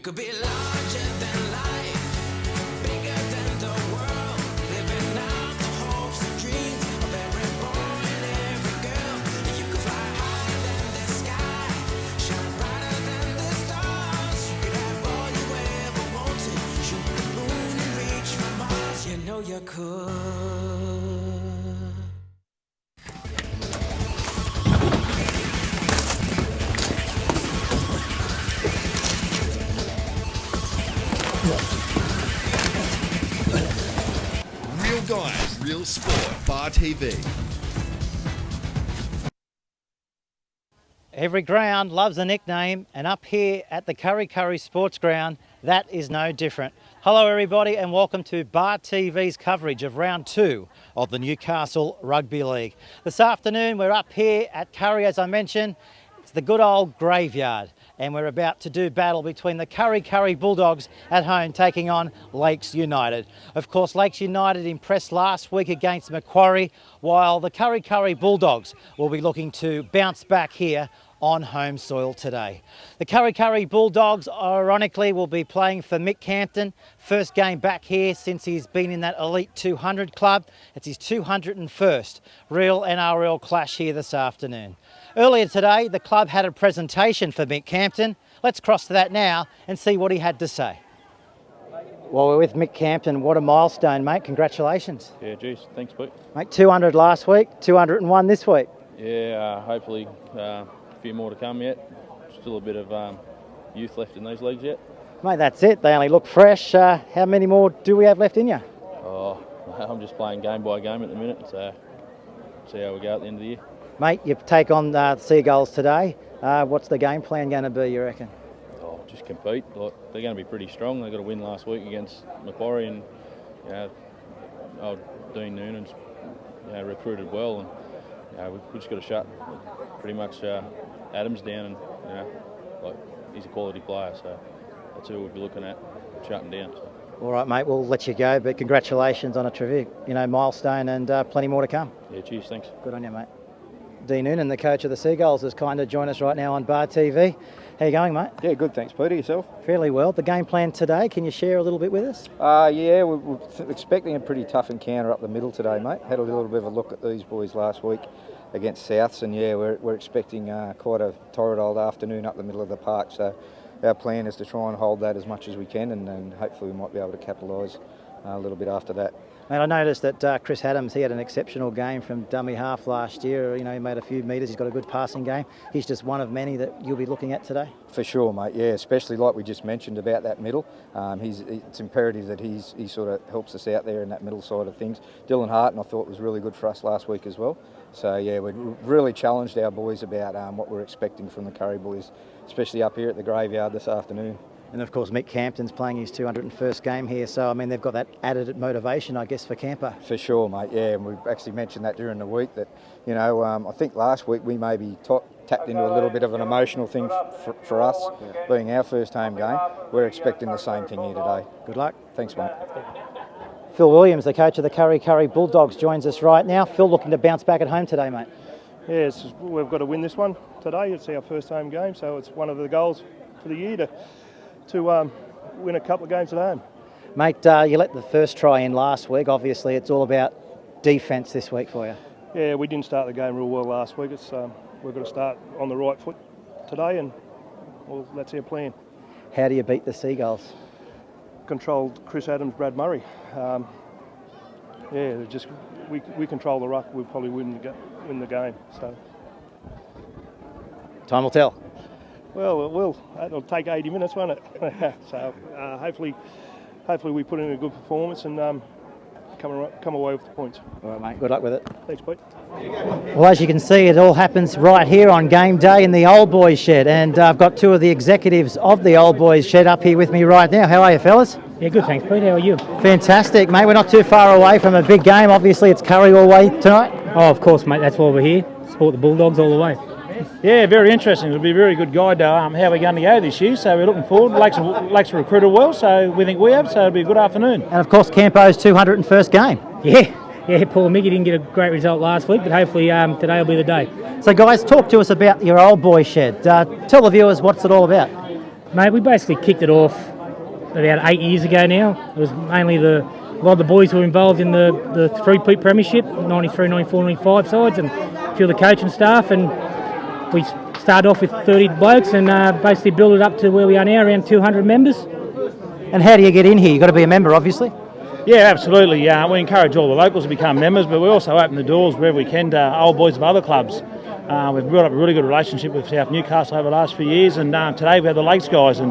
could be larger than life, bigger than the world, living out the hopes and dreams of every boy and every girl. You could fly higher than the sky, shine brighter than the stars. You could have all you ever wanted, shoot the moon and reach for Mars. You know you could. Real guys, real sport, Bar TV. Every ground loves a nickname, and up here at the Kurri Sports Ground, that is no different. Hello everybody and welcome to Bar TV's coverage of round 2 of the Newcastle Rugby League. This afternoon we're up here at Kurri, as I mentioned. It's the good old graveyard, and we're about to do battle between the Kurri Bulldogs at home taking on Lakes United. Of course, Lakes United impressed last week against Macquarie, while the Kurri Bulldogs will be looking to bounce back here on home soil today. The Kurri Bulldogs, ironically, will be playing for Mick Campton. First game back here since he's been in that Elite 200 club. It's his 201st real NRL clash here this afternoon. Earlier today, the club had a presentation for Mick Campton. Let's cross to that now and see what he had to say. Well, we're with Mick Campton. What a milestone, mate. Congratulations. Yeah, geez, thanks, Pete. Mate, 200 last week, 201 this week. Yeah, hopefully a few more to come yet. Still a bit of youth left in these legs yet. Mate, that's it. They only look fresh. How many more do we have left in you? Oh, I'm just playing game by game at the minute, so see how we go at the end of the year. Mate, you take on the Seagulls today. What's the game plan going to be, you reckon? Oh, just compete. Like, they're going to be pretty strong. They got a win last week against Macquarie, and Dean Noonan's recruited well, and we've just got to shut pretty much Adams down, and he's a quality player, so that's who we'll be looking at shutting down. So. All right, mate, we'll let you go, but congratulations on a terrific, milestone, and plenty more to come. Yeah, cheers, thanks. Good on you, mate. Dean Noonan, the coach of the Seagulls, has kind of joined us right now on Bar TV. How you going, mate? Yeah, good, thanks, Peter. Yourself? Fairly well. The game plan today, can you share a little bit with us? Yeah, we're expecting a pretty tough encounter up the middle today, mate. Had a little bit of a look at these boys last week against Souths, and yeah, we're expecting quite a torrid old afternoon up the middle of the park. So our plan is to try and hold that as much as we can, and hopefully we might be able to capitalise a little bit after that. Mate, I noticed that Chris Adams, he had an exceptional game from dummy half last year. He made a few metres. He's got a good passing game. He's just one of many that you'll be looking at today. For sure, mate. Yeah, especially like we just mentioned about that middle. It's imperative that he sort of helps us out there in that middle side of things. Dylan Harton, I thought, was really good for us last week as well. So yeah, we really challenged our boys about what we're expecting from the Kurri boys, especially up here at the graveyard this afternoon. And of course, Mick Campton's playing his 201st game here, so they've got that added motivation, I guess, for Camper. For sure, mate. Yeah, and we actually mentioned that during the week that, I think last week we maybe tapped into a little bit of an emotional thing for us, being our first home game. We're expecting the same thing here today. Good luck. Thanks, mate. Phil Williams, the coach of the Kurri Bulldogs, joins us right now. Phil, looking to bounce back at home today, mate. Yes, we've got to win this one today. It's our first home game, so it's one of the goals for the year to win a couple of games at home. Mate, you let the first try in last week. Obviously, it's all about defence this week for you. Yeah, we didn't start the game real well last week. We've got to start on the right foot today, and that's our plan. How do you beat the Seagulls? Controlled Chris Adams, Brad Murray. We control the ruck. We'll probably win the game. So time will tell. Well, it will. It'll take 80 minutes, won't it? So hopefully we put in a good performance and come away with the points. All right, mate. Good luck with it. Thanks, Pete. Well, as you can see, it all happens right here on game day in the Old Boys Shed, and I've got two of the executives of the Old Boys Shed up here with me right now. How are you, fellas? Yeah, good, thanks, Pete. How are you? Fantastic, mate. We're not too far away from a big game. Obviously, it's Kurri all the way tonight. Oh, of course, mate. That's why we're here. Support the Bulldogs all the way. Yeah, very interesting. It'll be a very good guide to how we're going to go this year. So we're looking forward. Lakes recruited well, so we think we have. So it'll be a good afternoon. And of course, Campo's 201st game. Yeah. Poor Mickey didn't get a great result last week, but hopefully today will be the day. So, guys, talk to us about your Old Boy Shed. Tell the viewers what's it all about. Mate, we basically kicked it off about 8 years ago now. It was mainly a lot of the boys who were involved in the three-peat premiership, 93, 94, 95 sides, and a few of the coaching staff, and we started off with 30 blokes and basically built it up to where we are now, around 200 members. And how do you get in here? You've got to be a member, obviously. Yeah, absolutely. We encourage all the locals to become members, but we also open the doors wherever we can to old boys of other clubs. We've built up a really good relationship with South Newcastle over the last few years, and today we have the Lakes guys, and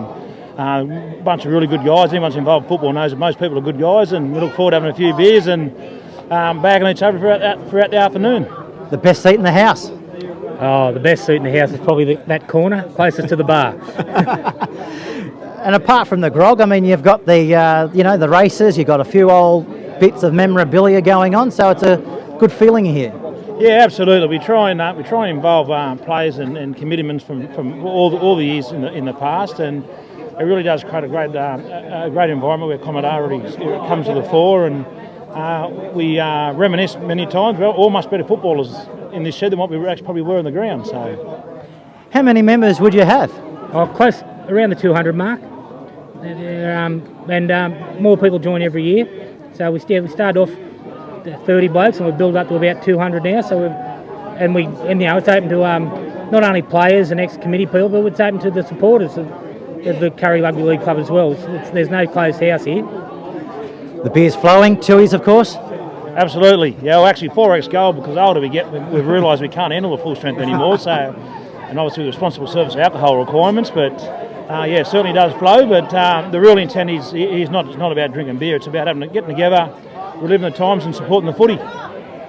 a bunch of really good guys. Anyone who's involved in football knows that most people are good guys, and we look forward to having a few beers and bagging each other throughout the afternoon. The best seat in the house. Oh, the best seat in the house is probably that corner, closest to the bar. And apart from the grog, I mean, you've got the races, you've got a few old bits of memorabilia going on, so it's a good feeling here. Yeah, absolutely. We try and involve players and committee members from all the years in the past, and it really does create a great environment where camaraderie comes to the fore, and we reminisce many times. We're all much better footballers in this shed than what we actually probably were on the ground. So, how many members would you have? Oh, close around the 200 mark, and more people join every year. So we started off 30 blokes, and we've built up to about 200 now. So it's open to not only players and ex-committee people, but it's open to the supporters of the Kurri Rugby League Club as well. There's no closed house here. The beer's flowing, Tui's of course. Absolutely. Yeah, well, actually 4x gold, because the older we get, we've realised we can't handle the full strength anymore. So, and obviously the responsible service alcohol requirements, but it certainly does flow. But the real intent is not about drinking beer. It's about getting together, reliving the times and supporting the footy.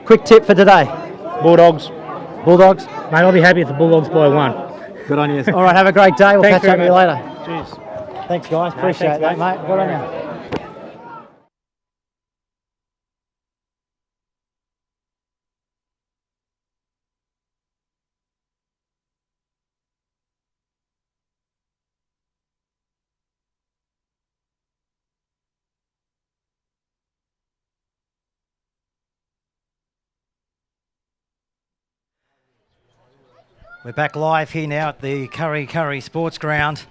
Quick tip for today. Bulldogs. Bulldogs? Mate, I'll be happy if the Bulldogs by 1. Good on you. All right, have a great day. We'll Thanks catch up with you very later. Cheers. Thanks, guys. Appreciate that, mate. Good on you. We're back live here now at the Kurri Sports Ground.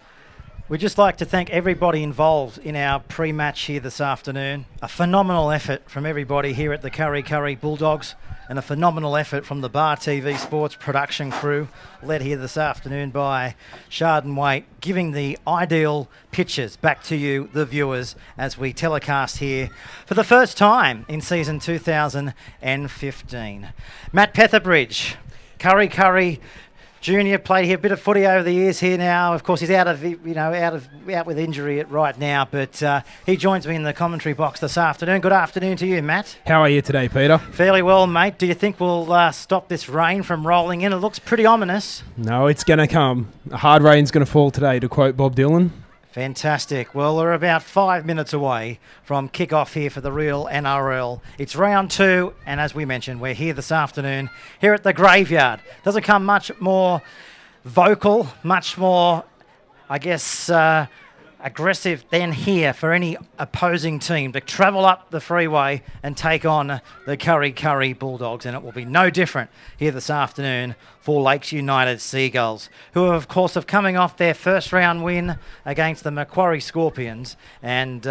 We'd just like to thank everybody involved in our pre-match here this afternoon. A phenomenal effort from everybody here at the Kurri Bulldogs, and a phenomenal effort from the Bar TV Sports production crew, led here this afternoon by Shard Waite, giving the ideal pictures back to you, the viewers, as we telecast here for the first time in season 2015. Matt Petherbridge, Kurri Junior, played here a bit of footy over the years here now. Of course, he's out with injury right now, but he joins me in the commentary box this afternoon. Good afternoon to you, Matt. How are you today, Peter? Fairly well, mate. Do you think we'll stop this rain from rolling in? It looks pretty ominous. No, it's going to come. A hard rain's going to fall today, to quote Bob Dylan. Fantastic. Well, we're about 5 minutes away from kickoff here for the real NRL. It's round 2, and as we mentioned, we're here this afternoon here at the Graveyard. Doesn't come much more vocal, much more, I guess, aggressive than here for any opposing team to travel up the freeway and take on the Kurri Bulldogs, and it will be no different here this afternoon for Lakes United Seagulls, who of course have coming off their first round win against the Macquarie Scorpions, and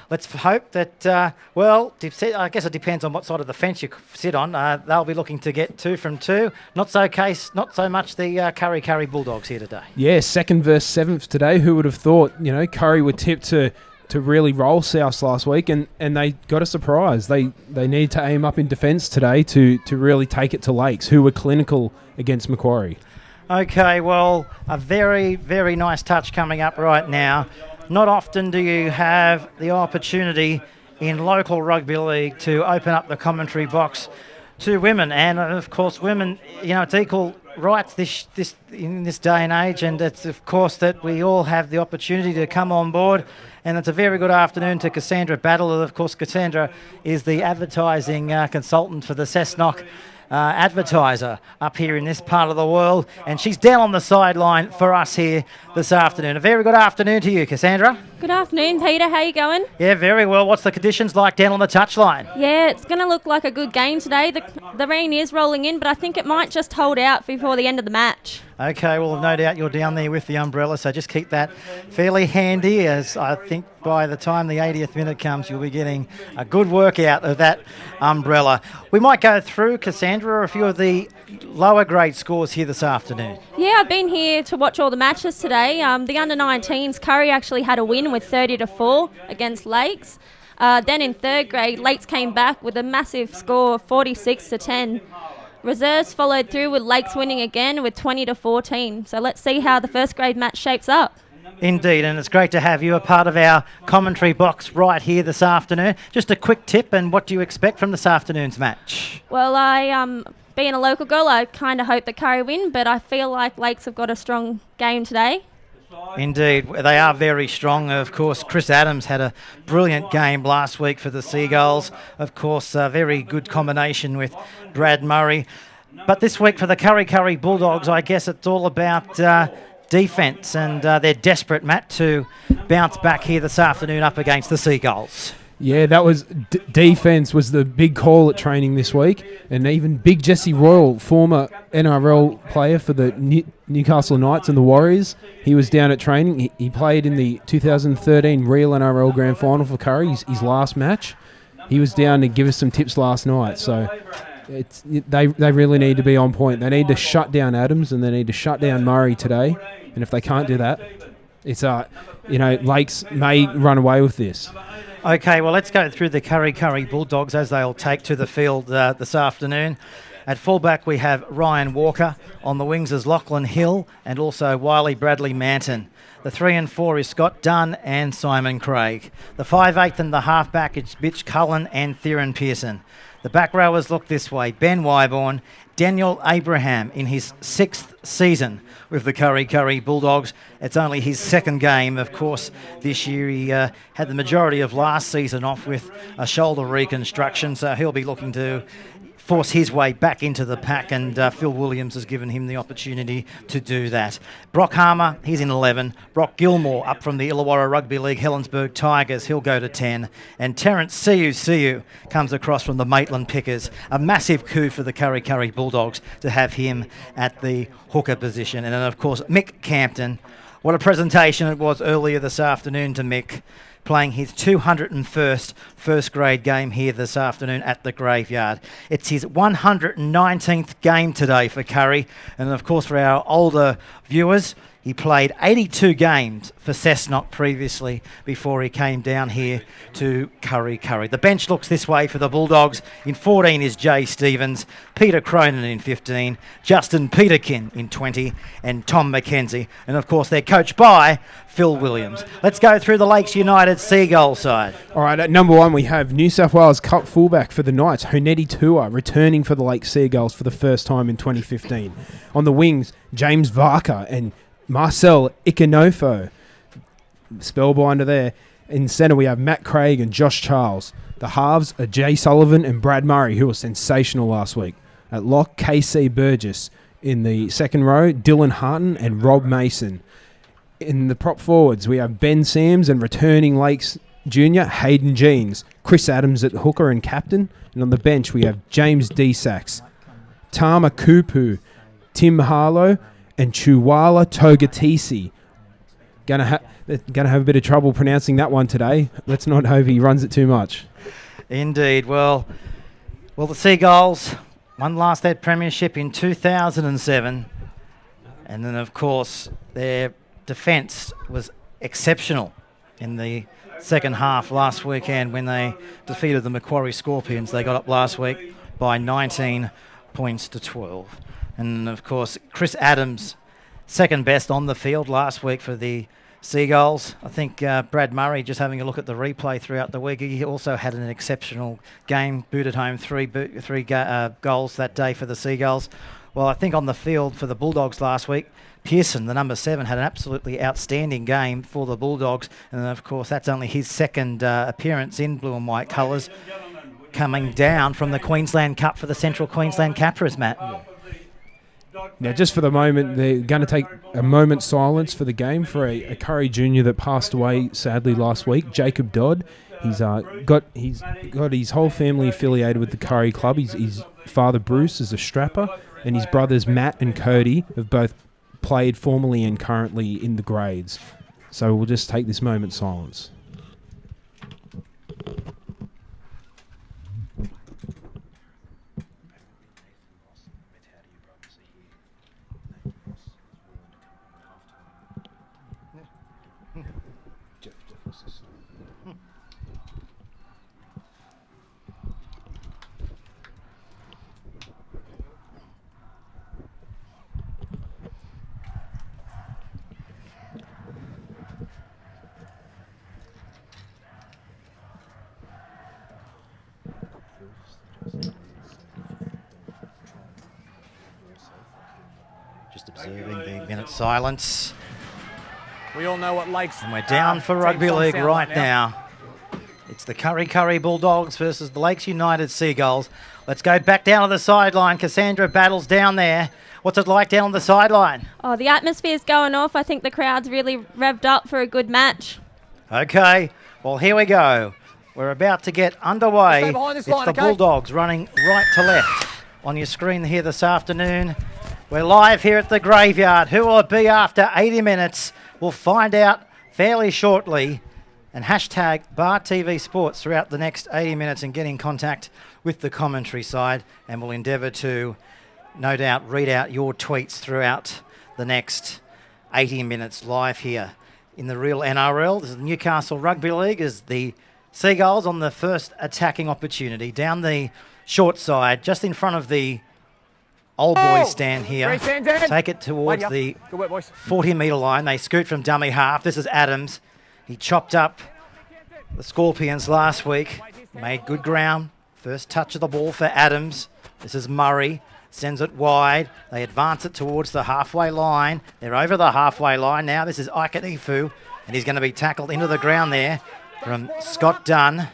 let's hope that I guess it depends on what side of the fence you sit on. They'll be looking to get 2 from 2. Not so much the Kurri Bulldogs here today. Yeah, 2nd versus 7th today. Who would have thought, Kurri were tipped to really roll South last week, and they got a surprise. They need to aim up in defence today to really take it to Lakes, who were clinical against Macquarie. Okay, well, a very, very nice touch coming up right now. Not often do you have the opportunity in local rugby league to open up the commentary box to women, and of course women, it's equal rights in this day and age, and it's of course that we all have the opportunity to come on board. And it's a very good afternoon to Cassandra Battle. Of course, Cassandra is the advertising consultant for the Cessnock advertiser up here in this part of the world, and she's down on the sideline for us here this afternoon. A very good afternoon to you, Cassandra. Good afternoon, Peter. How you going? Yeah, very well. What's the conditions like down on the touchline? Yeah, it's going to look like a good game today. The rain is rolling in, but I think it might just hold out before the end of the match. Okay, well, no doubt you're down there with the umbrella, so just keep that fairly handy, as I think by the time the 80th minute comes, you'll be getting a good workout of that umbrella. We might go through, Cassandra, a few of the lower grade scores here this afternoon. Yeah, I've been here to watch all the matches today. The under-19s, Kurri actually had a win with 30-4 against Lakes. Then in third grade, Lakes came back with a massive score of 46-10. Reserves followed through with Lakes winning again with 20-14. So let's see how the first grade match shapes up. Indeed, and it's great to have you a part of our commentary box right here this afternoon. Just a quick tip, and what do you expect from this afternoon's match? Well, being a local girl, I kind of hope that Kurri win, but I feel like Lakes have got a strong game today. Indeed, they are very strong. Of course, Chris Adams had a brilliant game last week for the Seagulls. Of course, a very good combination with Brad Murray. But this week for the Kurri Bulldogs, I guess it's all about defence, and they're desperate, Matt, to bounce back here this afternoon up against the Seagulls. Yeah, that was defence was the big call at training this week, and even big Jesse Royal, former NRL player for the Newcastle Knights and the Warriors, he was down at training. He played in the 2013 Real NRL Grand Final for Kurri, his last match. He was down to give us some tips last night, so they really need to be on point. They need to shut down Adams, and they need to shut down Murray today, and if they can't do that, it's Lakes may run away with this. Okay, well, let's go through the Kurri Bulldogs as they'll take to the field this afternoon. At fullback, we have Ryan Walker. On the wings is Lachlan Hill and also Wiley Bradley Manton. The 3 and 4 is Scott Dunn and Simon Craig. The 5/8 and the halfback is Bitch Cullen and Theron Pearson. The back rowers look this way. Ben Wyborn, Daniel Abraham in his 6th season with the Kurri Bulldogs. It's only his 2nd game. Of course, this year he had the majority of last season off with a shoulder reconstruction, so he'll be looking to force his way back into the pack, and Phil Williams has given him the opportunity to do that. Brock Harmer, he's in 11. Brock Gilmore up from the Illawarra Rugby League Helensburgh Tigers, he'll go to 10. And Terrence Siu comes across from the Maitland Pickers. A massive coup for the Kurri Bulldogs to have him at the hooker position. And then, of course, Mick Campton. What a presentation it was earlier this afternoon to Mick, playing his 201st first grade game here this afternoon at the Graveyard. It's his 119th game today for Kurri, and of course for our older viewers, he played 82 games for Cessnock previously before he came down here to Kurri. The bench looks this way for the Bulldogs. In 14 is Jay Stevens, Peter Cronin in 15, Justin Peterkin in 20, and Tom McKenzie. And of course they're coached by Phil Williams. Let's go through the Lakes United Seagull side. All right, at number 1 we have New South Wales Cup fullback for the Knights, Honeti Tua, returning for the Lakes Seagulls for the first time in 2015. On the wings, James Varka and Marcel Ikinofo, spellbinder there. In centre we have Matt Craig and Josh Charles. The halves are Jay Sullivan and Brad Murray, who was sensational last week. At lock, KC Burgess. In the second row, Dylan Harton and Rob Mason. In the prop forwards, we have Ben Sams and returning Lakes Junior, Hayden Jeans. Chris Adams at hooker and captain. And on the bench, we have James D. Sachs, Tama Kupu, Tim Harlow, and Chuwala Togatisi. Gonna have a bit of trouble pronouncing that one today. Let's not hope he runs it too much. Indeed. Well, the Seagulls won last that premiership in 2007, and then of course their defence was exceptional in the second half last weekend when they defeated the Macquarie Scorpions. They got up last week by 19 points to 12. And, of course, Chris Adams, second best on the field last week for the Seagulls. I think Brad Murray, just having a look at the replay throughout the week, he also had an exceptional game, booted home three goals that day for the Seagulls. Well, I think on the field for the Bulldogs last week, Pearson, the number 7, had an absolutely outstanding game for the Bulldogs. And, of course, that's only his second appearance in blue and white colours, coming down from the Queensland Cup for the Central Queensland Capras, Matt. Now, just for the moment, they're going to take a moment's silence for the game for a Curry junior that passed away sadly last week, Jacob Dodd. He's got his whole family affiliated with the Curry Club. His father Bruce is a strapper, and his brothers Matt and Cody have both played formerly and currently in the grades. So we'll just take this moment's silence. Just observing the minute silence. We all know what Lakes. And we're down for rugby league right now. It's the Curry Bulldogs versus the Lakes United Seagulls. Let's go back down to the sideline. Cassandra battles down there. What's it like down on the sideline? Oh, the atmosphere's going off. I think the crowd's really revved up for a good match. Okay, well, here we go. We're about to get underway. Stay behind this line, the okay? Bulldogs running right to left on your screen here this afternoon. We're live here at the graveyard. Who will it be after 80 minutes? We'll find out fairly shortly. And hashtag Bar TV Sports throughout the next 80 minutes and get in contact with the commentary side. And we'll endeavour to, no doubt, read out your tweets throughout the next 80 minutes live here in the real NRL. This is the Newcastle Rugby League as the Seagulls on the first attacking opportunity down the short side, just in front of the old boys stand here. Take it towards the 40-metre line. They scoot from dummy half. This is Adams. He chopped up the Scorpions last week. Made good ground. First touch of the ball for Adams. This is Murray. Sends it wide. They advance it towards the halfway line. They're over the halfway line now. This is Ikanifu, and he's going to be tackled into the ground there from Scott Dunn.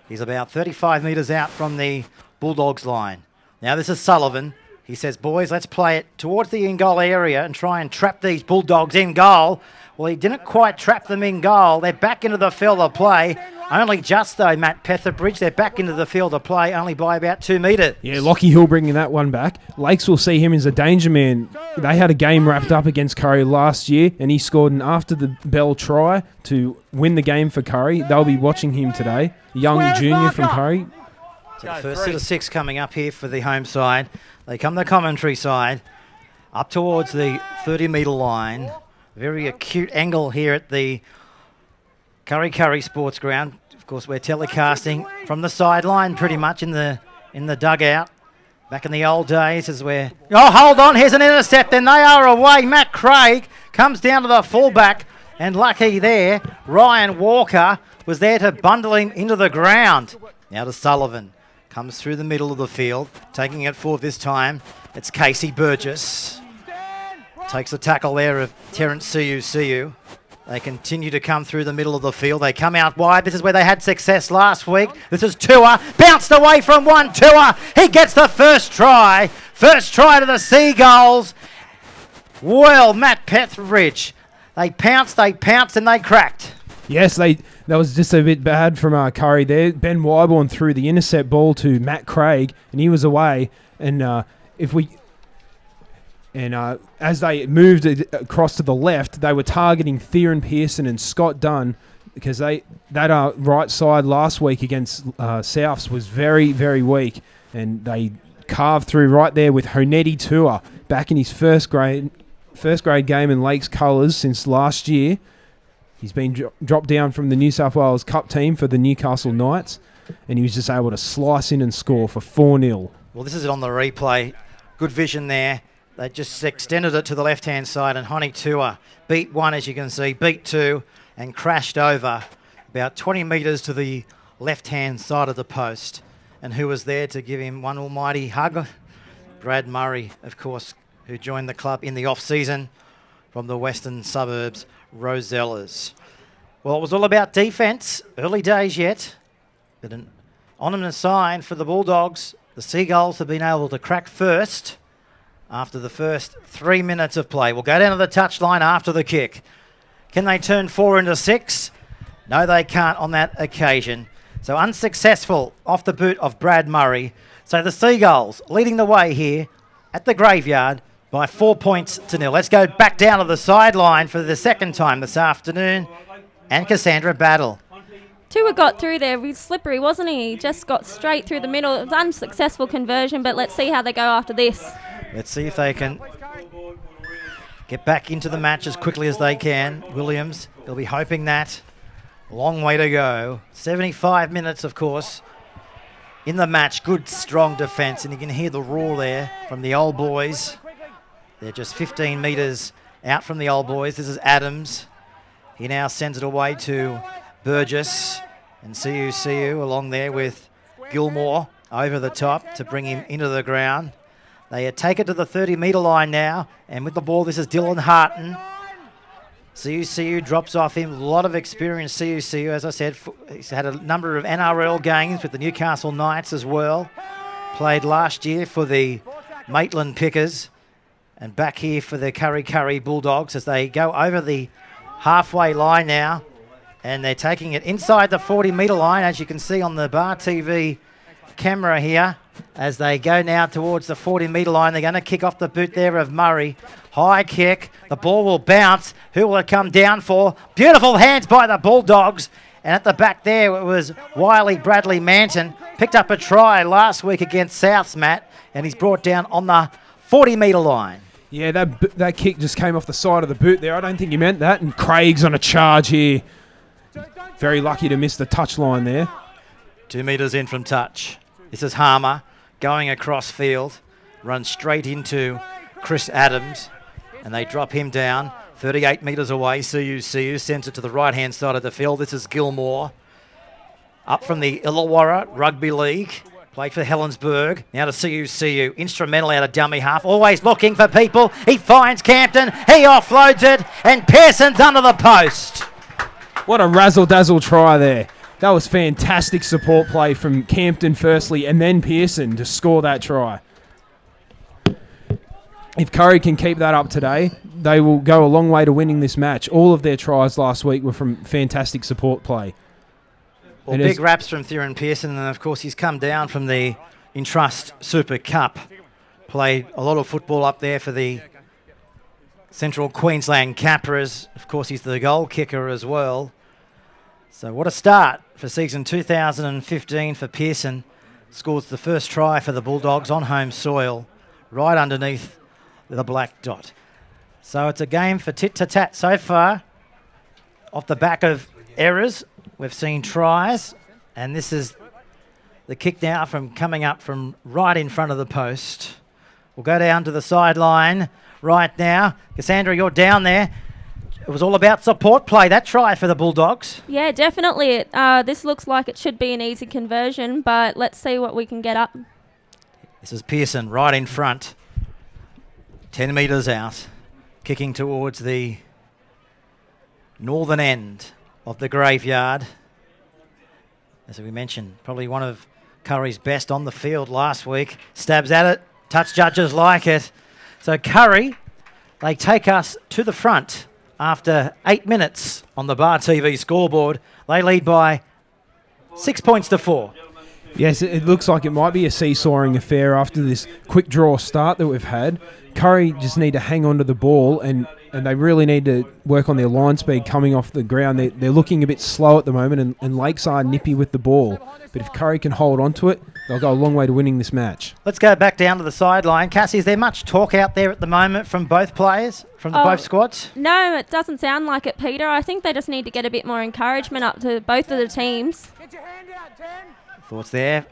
He's about 35 metres out from the Bulldogs line. Now this is Sullivan. He says, boys, let's play it towards the in-goal area and try and trap these Bulldogs in goal. Well, he didn't quite trap them in goal. They're back into the field of play. Only just, though, Matt Petherbridge. They're back into the field of play only by about 2 metres. Yeah, Lockie Hill bringing that one back. Lakes will see him as a danger man. They had a game wrapped up against Curry last year, and he scored an after the bell try to win the game for Curry. They'll be watching him today. Young junior from Curry. So the first set of 6 coming up here for the home side. They come the commentary side, up towards the 30-metre line. Very acute angle here at the Kurri Sports Ground. Of course, we're telecasting from the sideline pretty much in the dugout. Back in the old days as we're... Oh, hold on, here's an intercept, and they are away. Matt Craig comes down to the fullback, and lucky there, Ryan Walker was there to bundle him into the ground. Now to Sullivan. Comes through the middle of the field, taking it forward this time. It's Casey Burgess. Takes the tackle there of Terence Siu. They continue to come through the middle of the field. They come out wide. This is where they had success last week. This is Tua. Bounced away from one. Tua. He gets the first try. First try to the Seagulls. Well, Matt Petherbridge. They pounced, and they cracked. Yes, that was just a bit bad from Curry there. Ben Wyborn threw the intercept ball to Matt Craig, and he was away. And as they moved across to the left, they were targeting Theron Pearson and Scott Dunn because that right side last week against Souths was very, very weak, and they carved through right there with Honeti Tua back in his first grade game in Lakes colours since last year. He's been dropped down from the New South Wales Cup team for the Newcastle Knights, and he was just able to slice in and score for 4-0. Well, this is it on the replay. Good vision there. They just extended it to the left-hand side, and Honey Tua beat one, as you can see, beat two, and crashed over about 20 metres to the left-hand side of the post. And who was there to give him one almighty hug? Brad Murray, of course, who joined the club in the off-season from the western suburbs, Rosellas. Well, it was all about defence. Early days yet, but an ominous sign for the Bulldogs. The Seagulls have been able to crack first after the first 3 minutes of play. We'll go down to the touchline after the kick. Can they turn 4 into 6? No, they can't on that occasion. So unsuccessful off the boot of Brad Murray. So the Seagulls leading the way here at the graveyard by 4 points to 0. Let's go back down to the sideline for the second time this afternoon. And Cassandra Battle. Tua got through there. He was slippery, wasn't he? He just got straight through the middle. It was an unsuccessful conversion, but let's see how they go after this. Let's see if they can get back into the match as quickly as they can. Williams, they'll be hoping that. Long way to go. 75 minutes, of course, in the match. Good, strong defence, and you can hear the roar there from the old boys. They're just 15 metres out from the old boys. This is Adams. He now sends it away to Burgess, and CU along there with Gilmore over the top to bring him into the ground. They take it to the 30-metre line now, and with the ball, this is Dylan Harton. CU drops off him. A lot of experience, CU. As I said, he's had a number of NRL games with the Newcastle Knights as well. Played last year for the Maitland Pickers, and back here for the Kurri Bulldogs as they go over the halfway line now. And they're taking it inside the 40-metre line, as you can see on the Bar TV camera here. As they go now towards the 40-metre line, they're going to kick off the boot there of Murray. High kick. The ball will bounce. Who will it come down for? Beautiful hands by the Bulldogs. And at the back there, it was Wiley Bradley Manton. Picked up a try last week against Souths, Matt. And he's brought down on the 40-metre line. Yeah, that kick just came off the side of the boot there. I don't think he meant that. And Craig's on a charge here. Very lucky to miss the touchline there. 2 metres in from touch. This is Harmer going across field. Runs straight into Chris Adams. And they drop him down. 38 metres away. CU sends it to the right-hand side of the field. This is Gilmore. Up from the Illawarra Rugby League. Played for Helensburgh. Now to CU. Instrumental out of dummy half. Always looking for people. He finds Campton. He offloads it. And Pearson's under the post. What a razzle-dazzle try there. That was fantastic support play from Campton firstly and then Pearson to score that try. If Kurri can keep that up today, they will go a long way to winning this match. All of their tries last week were from fantastic support play. Well, big raps from Theron Pearson, and of course he's come down from the Entrust Super Cup. Played a lot of football up there for the Central Queensland Capras. Of course, he's the goal kicker as well. So what a start for season 2015 for Pearson. Scores the first try for the Bulldogs on home soil, right underneath the black dot. So it's a game for tit-to-tat so far. Off the back of errors, we've seen tries, and this is the kick now from coming up from right in front of the post. We'll go down to the sideline right now. Cassandra, you're down there. It was all about support play, that try for the Bulldogs. Yeah, definitely. This looks like it should be an easy conversion, but let's see what we can get up. This is Pearson right in front. 10 metres out. Kicking towards the northern end of the graveyard. As we mentioned, probably one of Kurri's best on the field last week. Stabs at it. Touch judges like it. So Kurri, they take us to the front after 8 minutes on the Bar TV scoreboard. They lead by 6 points to 4. Yes, it looks like it might be a seesawing affair after this quick draw start that we've had. Kurri just need to hang on to the ball and they really need to work on their line speed coming off the ground. They're looking a bit slow at the moment and Lakes are nippy with the ball. But if Kurri can hold on to it, they'll go a long way to winning this match. Let's go back down to the sideline. Cassie, is there much talk out there at the moment from both players, from both squads? No, it doesn't sound like it, Peter. I think they just need to get a bit more encouragement up to both of the teams. Thoughts there?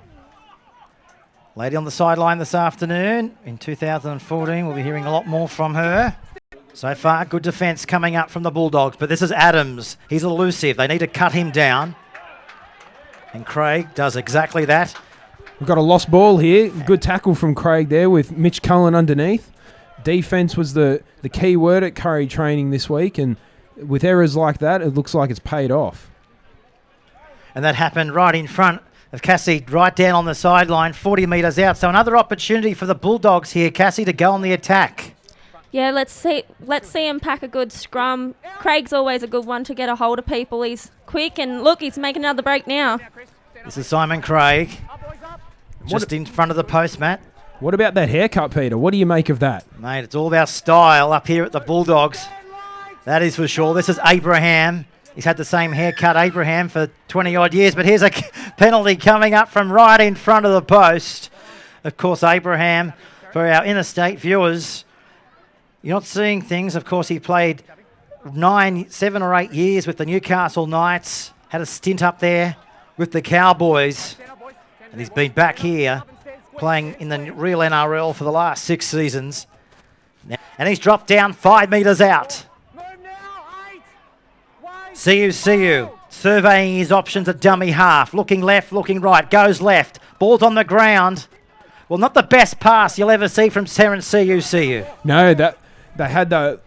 Lady on the sideline this afternoon in 2014. We'll be hearing a lot more from her. So far, good defence coming up from the Bulldogs. But this is Adams. He's elusive. They need to cut him down. And Craig does exactly that. We've got a lost ball here. Good tackle from Craig there with Mitch Cullen underneath. Defence was the key word at Kurri training this week. And with errors like that, it looks like it's paid off. And that happened right in front of Cassie right down on the sideline, 40 metres out. So another opportunity for the Bulldogs here, Cassie, to go on the attack. Yeah, let's see him pack a good scrum. Craig's always a good one to get a hold of people. He's quick, and look, he's making another break now. This is Simon Craig, just in front of the post, Matt. What about that haircut, Peter? What do you make of that? Mate, it's all about style up here at the Bulldogs. That is for sure. This is Abraham. He's had the same haircut, Abraham, for 20-odd years, but here's a penalty coming up from right in front of the post. Of course, Abraham, for our interstate viewers, you're not seeing things. Of course, he played 7 or 8 years with the Newcastle Knights, had a stint up there with the Cowboys, and he's been back here playing in the real NRL for the last 6 seasons. And he's dropped down 5 metres out. See you. Surveying his options at dummy half. Looking left, looking right. Goes left. Ball's on the ground. Well, not the best pass you'll ever see from Terence See you. No, they had the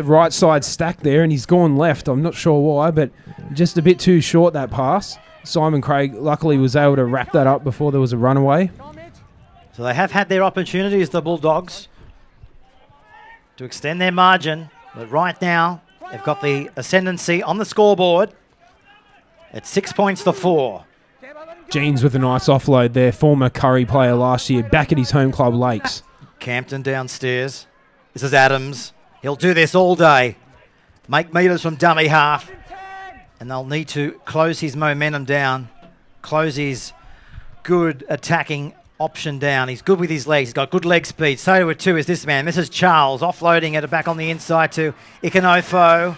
right side stacked there, and he's gone left. I'm not sure why, but just a bit too short, that pass. Simon Craig luckily was able to wrap that up before there was a runaway. So they have had their opportunities, the Bulldogs, to extend their margin. But right now, they've got the ascendancy on the scoreboard at 6 points to 4. Jeans with a nice offload there. Former Kurri player last year, back at his home club, Lakes. Campton downstairs. This is Adams. He'll do this all day. Make metres from dummy half. And they'll need to close his momentum down. Close his good attacking option down. He's good with his legs. He's got good leg speed. So too is this man. This is Charles offloading it back on the inside to Ikanofo.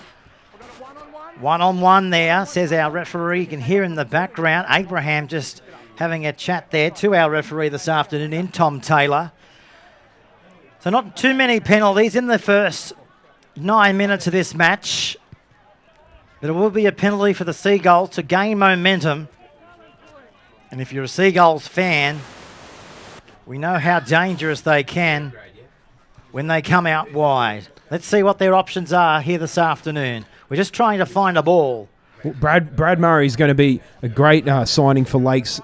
One-on-one there, says our referee. You can hear in the background Abraham just having a chat there to our referee this afternoon in Tom Taylor. So not too many penalties in the first 9 minutes of this match. But it will be a penalty for the Seagulls to gain momentum. And if you're a Seagulls fan, we know how dangerous they can when they come out wide. Let's see what their options are here this afternoon. We're just trying to find a ball. Well, Brad Murray's going to be a great signing for Lakes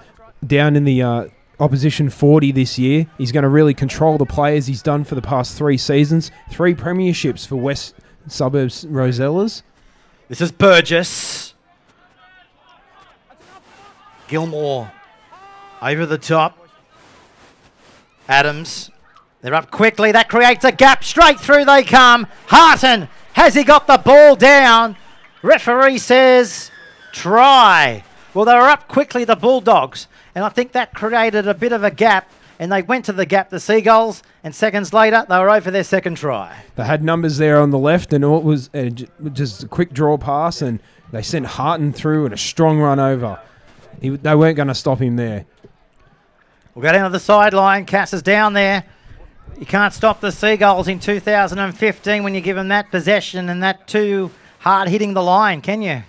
down in the opposition 40 this year. He's going to really control the players he's done for the past 3 seasons. 3 premierships for West Suburbs Rosellas. This is Burgess. Gilmore over the top. Adams. They're up quickly. That creates a gap. Straight through they come. Harton. Has he got the ball down? Referee says try. Well, they were up quickly, the Bulldogs. And I think that created a bit of a gap. And they went to the gap, the Seagulls. And seconds later, they were over their second try. They had numbers there on the left, and it was just a quick draw pass, and they sent Harton through and a strong run over. They weren't going to stop him there. We'll go down to the sideline. Cass is down there. You can't stop the Seagulls in 2015 when you give them that possession and that too hard hitting the line, can you?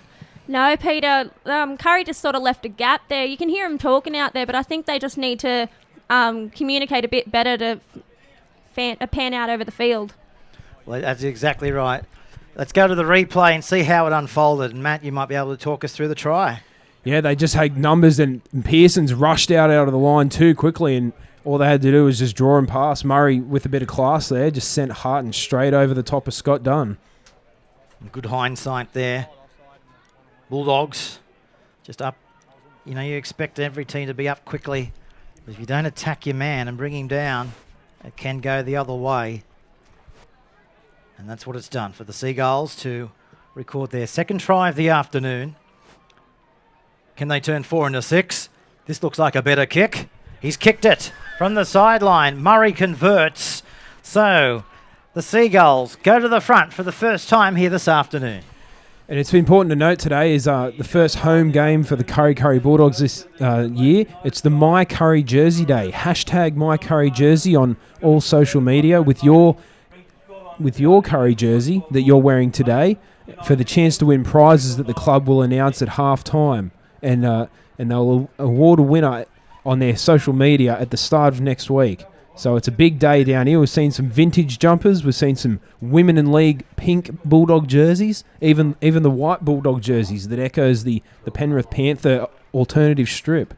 No, Peter. Kurri just sort of left a gap there. You can hear him talking out there, but I think they just need to communicate a bit better to pan out over the field. Well, that's exactly right. Let's go to the replay and see how it unfolded. And Matt, you might be able to talk us through the try. Yeah, they just had numbers, and Pearson's rushed out of the line too quickly, and all they had to do was just draw and pass. Murray, with a bit of class there, just sent Harton straight over the top of Scott Dunn. Good hindsight there. Bulldogs just up. You know, you expect every team to be up quickly. But if you don't attack your man and bring him down, it can go the other way. And that's what it's done for the Seagulls to record their second try of the afternoon. Can they turn 4 into 6? This looks like a better kick. He's kicked it from the sideline. Murray converts. So the Seagulls go to the front for the first time here this afternoon. And it's important to note today is the first home game for the Kurri Bulldogs this year. It's the My Kurri Jersey Day. Hashtag My Kurri Jersey on all social media with your Kurri jersey that you're wearing today for the chance to win prizes that the club will announce at half time. And they'll award a winner on their social media at the start of next week. So it's a big day down here. We've seen some vintage jumpers. We've seen some women in league pink Bulldog jerseys, even the white Bulldog jerseys that echoes the Penrith Panther alternative strip.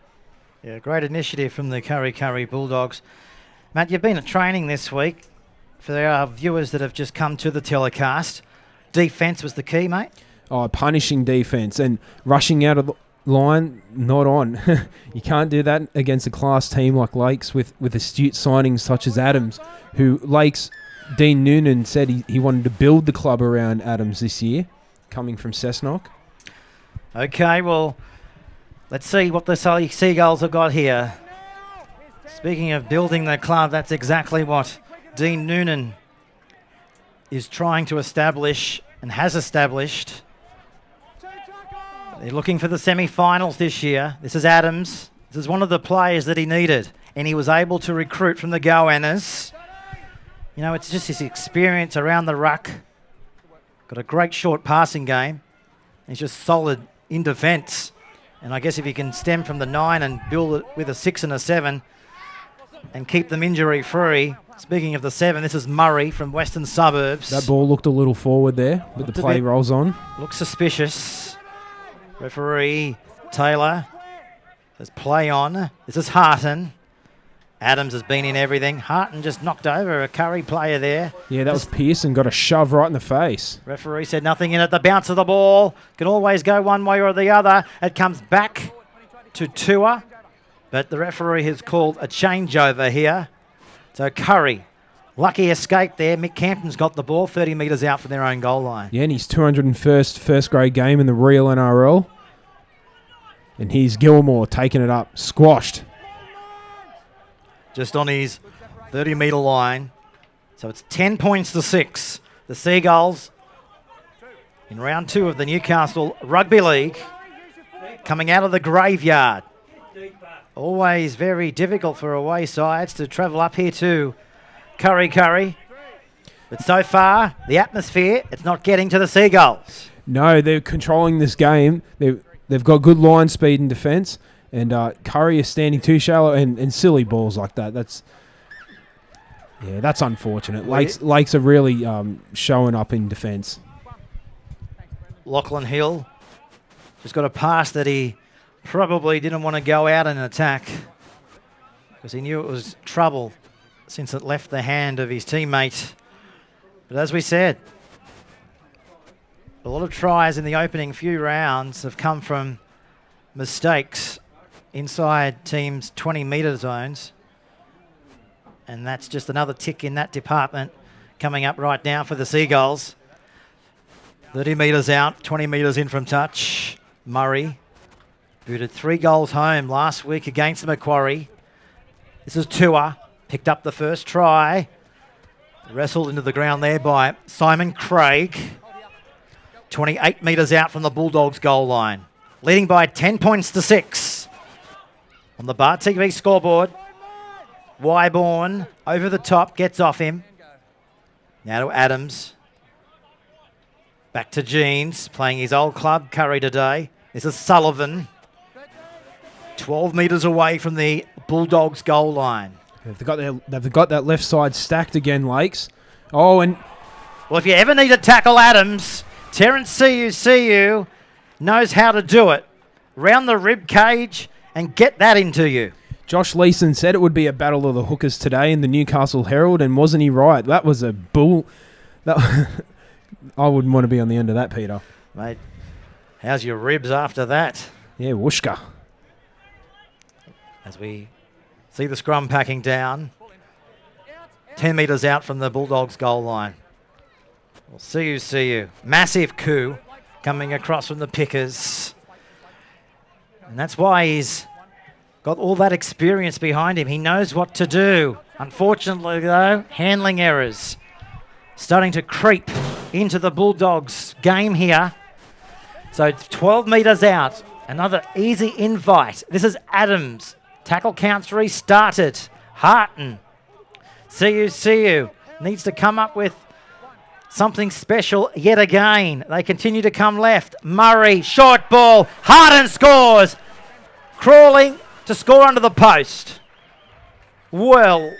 Yeah, great initiative from the Kurri Bulldogs. Matt, you've been at training this week. For our viewers that have just come to the telecast, defence was the key, mate. Oh, punishing defence and rushing out of the line, not on. You can't do that against a class team like Lakes with astute signings such as Adams, who Lakes, Dean Noonan said he wanted to build the club around Adams this year, coming from Cessnock. Okay, well, let's see what the Seagulls have got here. Speaking of building the club, that's exactly what Dean Noonan is trying to establish and has established. They're looking for the semi-finals this year. This is Adams. This is one of the players that he needed, and he was able to recruit from the Goannas. You know, it's just his experience around the ruck. Got a great short passing game. He's just solid in defence. And I guess if you can stem from the 9 and build it with a 6 and a 7 and keep them injury-free. Speaking of the 7, this is Murray from Western Suburbs. That ball looked a little forward there, but the play rolls on. Looks suspicious. Referee Taylor says play on. This is Harton. Adams has been in everything. Harton just knocked over a Kurri player there. Yeah, that was Pearson, got a shove right in the face. Referee said nothing in it. The bounce of the ball can always go one way or the other. It comes back to Tua, but the referee has called a changeover here. So Kurri, lucky escape there. Mick Campton's got the ball 30 metres out from their own goal line. Yeah, and his 201st first grade game in the real NRL. And here's Gilmore taking it up, squashed. Just on his 30-metre line. So it's 10 points to 6. The Seagulls in round 2 of the Newcastle Rugby League coming out of the graveyard. Always very difficult for away sides to travel up here to Kurri. But so far, the atmosphere, it's not getting to the Seagulls. No, they're controlling this game. They've got good line speed and defence. And Kurri is standing too shallow and silly balls like that. That's unfortunate. Lakes are really showing up in defence. Lachlan Hill just got a pass that he probably didn't want to go out and attack because he knew it was trouble since it left the hand of his teammate. But as we said, a lot of tries in the opening few rounds have come from mistakes inside teams' 20-metre zones. And that's just another tick in that department coming up right now for the Seagulls. 30 metres out, 20 metres in from touch. Murray booted 3 goals home last week against Macquarie. This is Tua, picked up the first try. Wrestled into the ground there by Simon Craig. 28 metres out from the Bulldogs goal line. Leading by 10 points to 6. On the Bar TV scoreboard, Wyborn over the top, gets off him. Now to Adams. Back to Jeans, playing his old club, Kurri today. This is Sullivan. 12 metres away from the Bulldogs goal line. They've got that left side stacked again, Lakes. Oh, and well, if you ever need to tackle Adams, Terence CU knows how to do it. Round the rib cage and get that into you. Josh Leeson said it would be a battle of the hookers today in the Newcastle Herald, and wasn't he right? That was a bull. I wouldn't want to be on the end of that, Peter. Mate, how's your ribs after that? Yeah, whooshka. As we see the scrum packing down. 10 metres out from the Bulldogs goal line. Well, CU. Massive coup coming across from the Pickers. And that's why he's got all that experience behind him. He knows what to do. Unfortunately, though, handling errors starting to creep into the Bulldogs game here. So 12 metres out. Another easy invite. This is Adams. Tackle counts restarted. Harton. CU needs to come up with something special yet again. They continue to come left. Murray, short ball. Harton scores. Crawling to score under the post. Well,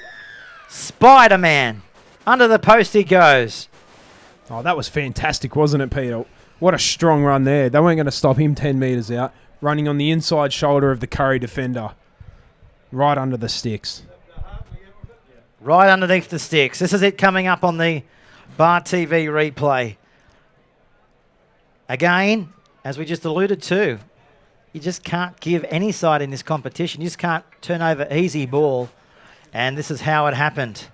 Spider-Man. Under the post he goes. Oh, that was fantastic, wasn't it, Peter? What a strong run there. They weren't going to stop him 10 metres out, running on the inside shoulder of the Kurri defender. right under the sticks. Right underneath the sticks. This is it coming up on the Bar TV replay. Again, as we just alluded to, you just can't give any side in this competition. You just can't turn over easy ball. And this is how it happened.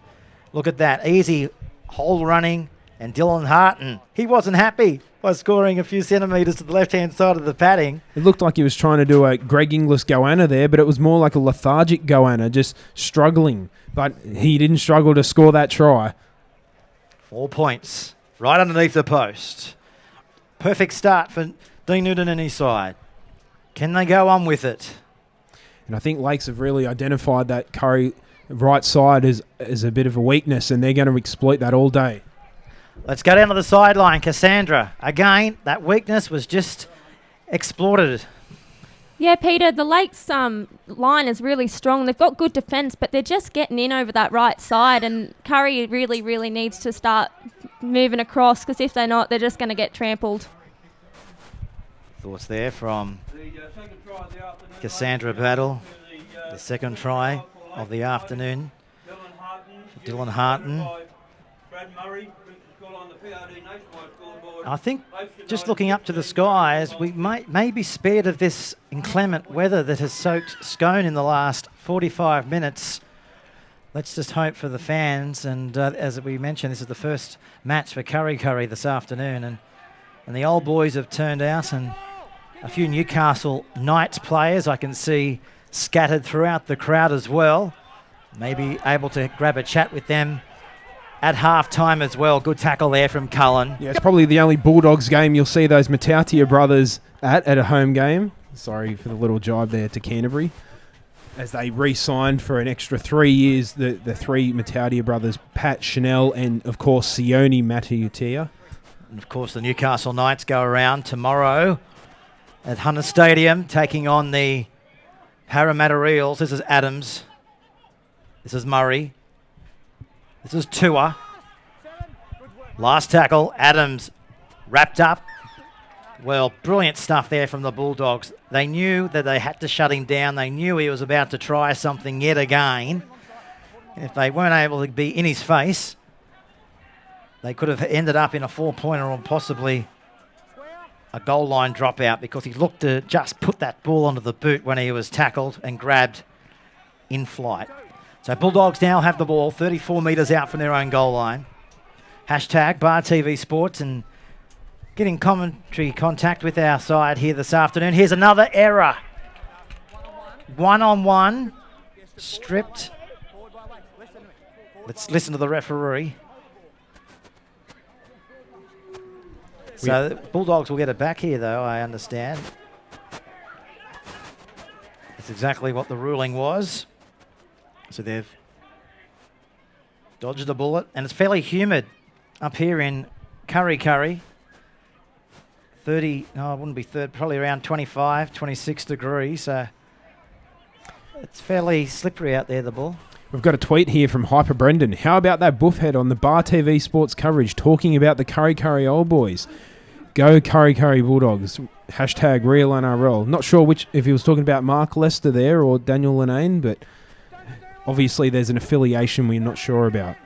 Look at that. Easy hole running. And Dylan Harton, he wasn't happy by scoring a few centimetres to the left-hand side of the padding. It looked like he was trying to do a Greg Inglis goanna there, but it was more like a lethargic goanna, just struggling. But he didn't struggle to score that try. 4 points. Right underneath the post. Perfect start for Dean Newton and his side. Can they go on with it? And I think Lakes have really identified that Kurri right side as a bit of a weakness, and they're going to exploit that all day. Let's go down to the sideline. Cassandra, again, that weakness was just exploited. Yeah, Peter, the Lakes line is really strong. They've got good defence, but they're just getting in over that right side, and Kurri really, really needs to start moving across, because if they're not, they're just going to get trampled. Thoughts there from Cassandra Battle. The second try of the afternoon. Dylan Harton. I think just looking up to the skies, we may be spared of this inclement weather that has soaked Scone in the last 45 minutes. Let's just hope for the fans. And as we mentioned, this is the first match for Kurri this afternoon. And the old boys have turned out, and a few Newcastle Knights players I can see scattered throughout the crowd as well. Maybe able to grab a chat with them at half-time as well. Good tackle there from Cullen. Yeah, it's probably the only Bulldogs game you'll see those Matautia brothers at a home game. Sorry for the little jibe there to Canterbury. As they re-signed for an extra 3 years, the three Matautia brothers, Pat, Chanel, and, of course, Sione Matautia. And, of course, the Newcastle Knights go around tomorrow at Hunter Stadium, taking on the Parramatta Eels. This is Adams. This is Murray. This is Tua. Last tackle, Adams wrapped up. Well, brilliant stuff there from the Bulldogs. They knew that they had to shut him down. They knew he was about to try something yet again. If they weren't able to be in his face, they could have ended up in a 4-pointer or possibly a goal line dropout, because he looked to just put that ball onto the boot when he was tackled and grabbed in flight. So Bulldogs now have the ball 34 metres out from their own goal line. Hashtag Bar TV Sports, and getting commentary contact with our side here this afternoon. Here's another error. One-on-one. Stripped. Let's listen to the referee. So the Bulldogs will get it back here, though, I understand. That's exactly what the ruling was. So they've dodged a bullet, and it's fairly humid up here in Kurri. 30, no, it wouldn't be third, probably around 25, 26 degrees. So it's fairly slippery out there, the ball. We've got a tweet here from Hyper Brendan. How about that buffhead on the Bar TV Sports coverage talking about the Kurri old boys? Go Kurri Bulldogs. Hashtag real NRL. Not sure if he was talking about Mark Lester there or Daniel Linane, but obviously there's an affiliation we're not sure about.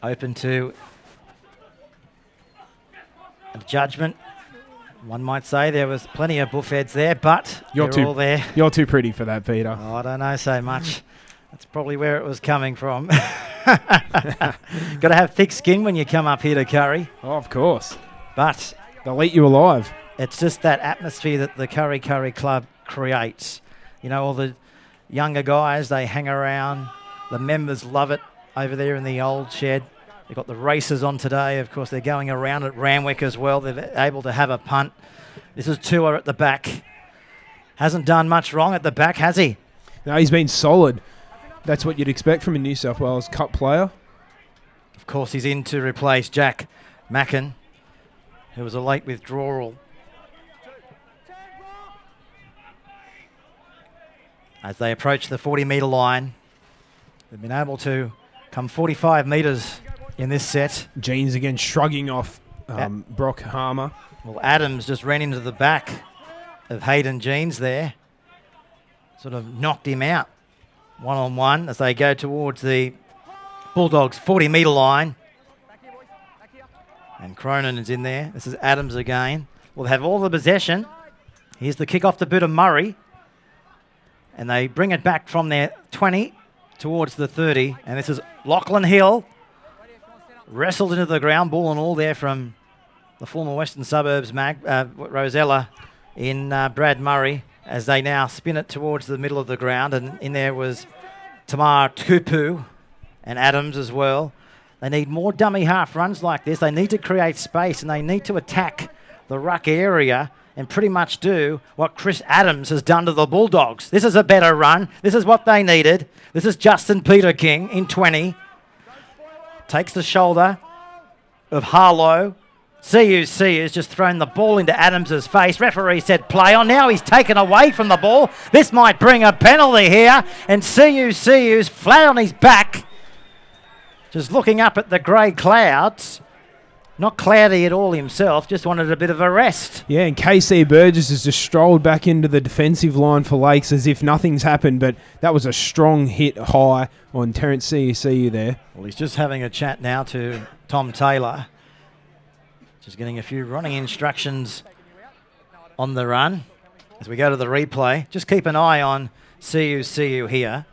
Open to a judgment. One might say there was plenty of buffheads there, but they're all there. You're too pretty for that, Peter. Oh, I don't know so much. That's probably where it was coming from. Got to have thick skin when you come up here to Kurri. Oh, of course. But they'll eat you alive. It's just that atmosphere that the Kurri Club creates. You know, all the younger guys, they hang around. The members love it over there in the old shed. They've got the races on today. Of course, they're going around at Randwick as well. They're able to have a punt. This is Tua at the back. Hasn't done much wrong at the back, has he? No, he's been solid. That's what you'd expect from a New South Wales Cup player. Of course, he's in to replace Jack Mackin, who was a late withdrawal. As they approach the 40-metre line, they've been able to come 45 metres in this set. Jeans again shrugging off Brock Harmer. Well, Adams just ran into the back of Hayden Jeans there. sort of knocked him out one-on-one as they go towards the Bulldogs 40-metre line. And Cronin is in there. This is Adams again. Will have all the possession. Here's the kick off the boot of Murray. And they bring it back from their 20 towards the 30. And this is Lachlan Hill. Wrestled into the ground, ball and all there from the former Western Suburbs Rosella in Brad Murray, as they now spin it towards the middle of the ground. And in there was Tamar Tupu and Adams as well. They need more dummy half runs like this. They need to create space and they need to attack the ruck area and pretty much do what Chris Adams has done to the Bulldogs. This is a better run. This is what they needed. This is Justin Peter King in 20. Takes the shoulder of Harlow. CUC has just thrown the ball into Adams' face. Referee said play on. Now he's taken away from the ball. This might bring a penalty here. And CUC's flat on his back, just looking up at the grey clouds. Not cloudy at all himself, just wanted a bit of a rest. Yeah, and KC Burgess has just strolled back into the defensive line for Lakes as if nothing's happened, but that was a strong hit high on Terence CUCU there. Well, he's just having a chat now to Tom Taylor. Just getting a few running instructions on the run as we go to the replay. Just keep an eye on CUCU here.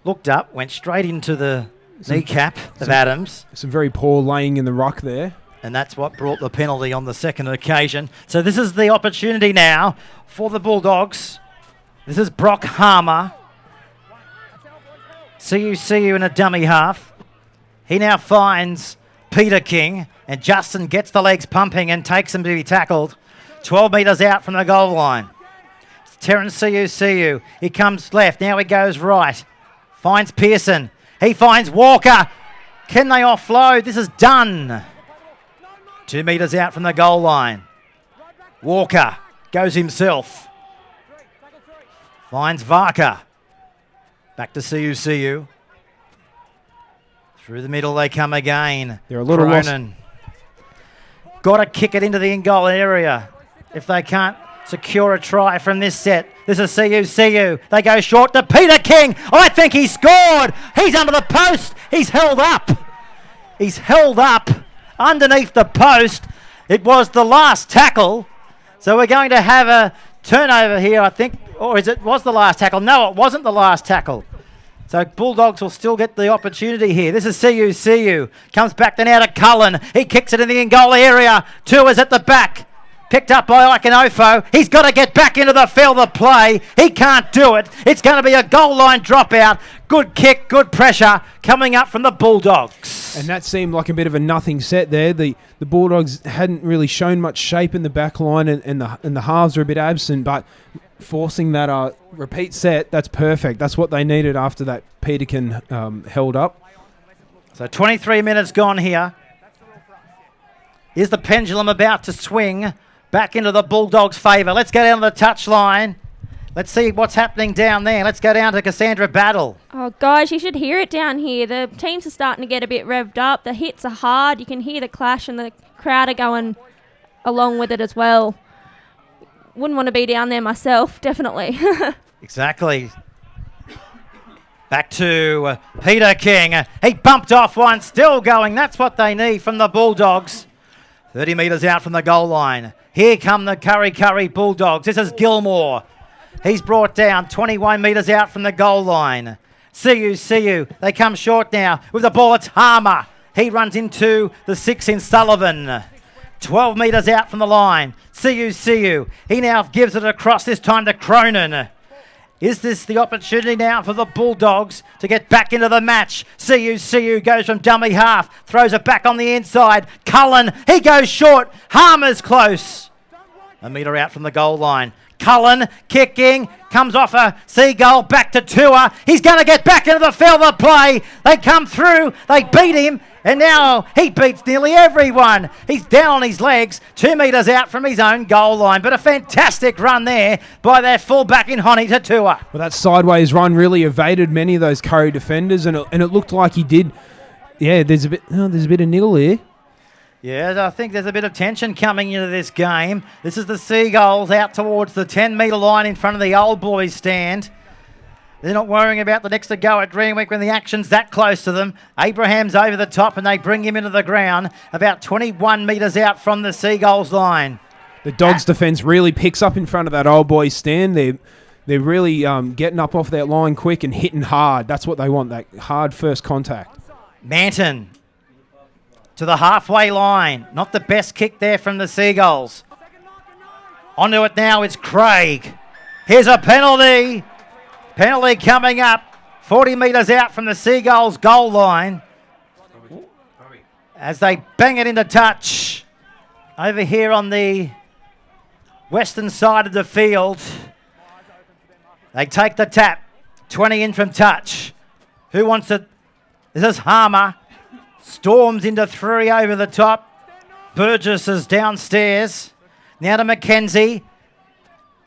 Looked up, went straight into the kneecap of Adams. Some very poor laying in the ruck there. And that's what brought the penalty on the second occasion. So this is the opportunity now for the Bulldogs. This is Brock Harmer. CUCU in a dummy half. He now finds Peter King, and Justin gets the legs pumping and takes him to be tackled. 12 metres out from the goal line. It's Terence CUCU. He comes left. Now he goes right. Finds Pearson. He finds Walker. Can they offload? This is done. 2 metres out from the goal line. Walker goes himself. Finds Varka. Back to CUCU. Through the middle they come again. They're a little lost. Got to kick it into the in-goal area if they can't secure a try from this set. This is CUCU. They go short to Peter King. I think he scored. He's under the post. He's held up. He's held up underneath the post. It was the last tackle. So we're going to have a turnover here, I think. Or was the last tackle? No, it wasn't the last tackle. So Bulldogs will still get the opportunity here. This is CUCU. Comes back then out of Cullen. He kicks it in the in-goal area. Two is at the back. Picked up by Iconofo. He's got to get back into the field of play. He can't do it. It's going to be a goal line dropout. Good kick, good pressure coming up from the Bulldogs. And that seemed like a bit of a nothing set there. The Bulldogs hadn't really shown much shape in the back line, and the halves are a bit absent, but forcing that repeat set, that's perfect. That's what they needed after that Peterkin held up. So 23 minutes gone here. Is the pendulum about to swing back into the Bulldogs' favour? Let's go down to the touchline. Let's see what's happening down there. Let's go down to Cassandra Battle. Oh, guys, you should hear it down here. The teams are starting to get a bit revved up. The hits are hard. You can hear the clash and the crowd are going along with it as well. Wouldn't want to be down there myself, definitely. Exactly. Back to Peter King. He bumped off one, still going. That's what they need from the Bulldogs. 30 metres out from the goal line. Here come the Kurri Bulldogs. This is Gilmore. He's brought down 21 metres out from the goal line. CUCU, they come short now. With the ball, it's Harmer. He runs into the 6 in Sullivan. 12 metres out from the line. CUCU, he now gives it across, this time to Cronin. Is this the opportunity now for the Bulldogs to get back into the match? CUCU goes from dummy half, throws it back on the inside. Cullen, he goes short. Harmer's close. A metre out from the goal line. Cullen kicking, comes off a Seagull, back to Tua. He's going to get back into the field of play. They come through, they beat him, and now he beats nearly everyone. He's down on his legs, 2 metres out from his own goal line, but a fantastic run there by their fullback in Honi to Tua. Well, that sideways run really evaded many of those Kurri defenders, and it looked like he did. Yeah, there's a bit of niggle here. Yeah, I think there's a bit of tension coming into this game. This is the Seagulls out towards the 10-metre line in front of the old boys stand. They're not worrying about the next to go at Greenwick when the action's that close to them. Abraham's over the top and they bring him into the ground about 21 metres out from the Seagulls line. The Dogs' defence really picks up in front of that old boys stand. They're really getting up off that line quick and hitting hard. That's what they want, that hard first contact. Manton to the halfway line. Not the best kick there from the Seagulls. Onto it now is Craig. Here's a penalty. Penalty coming up. 40 metres out from the Seagulls goal line. As they bang it into touch. Over here on the western side of the field. They take the tap. 20 in from touch. Who wants it? This is Harmer. Storms into 3 over the top. Burgess is downstairs. Now to McKenzie.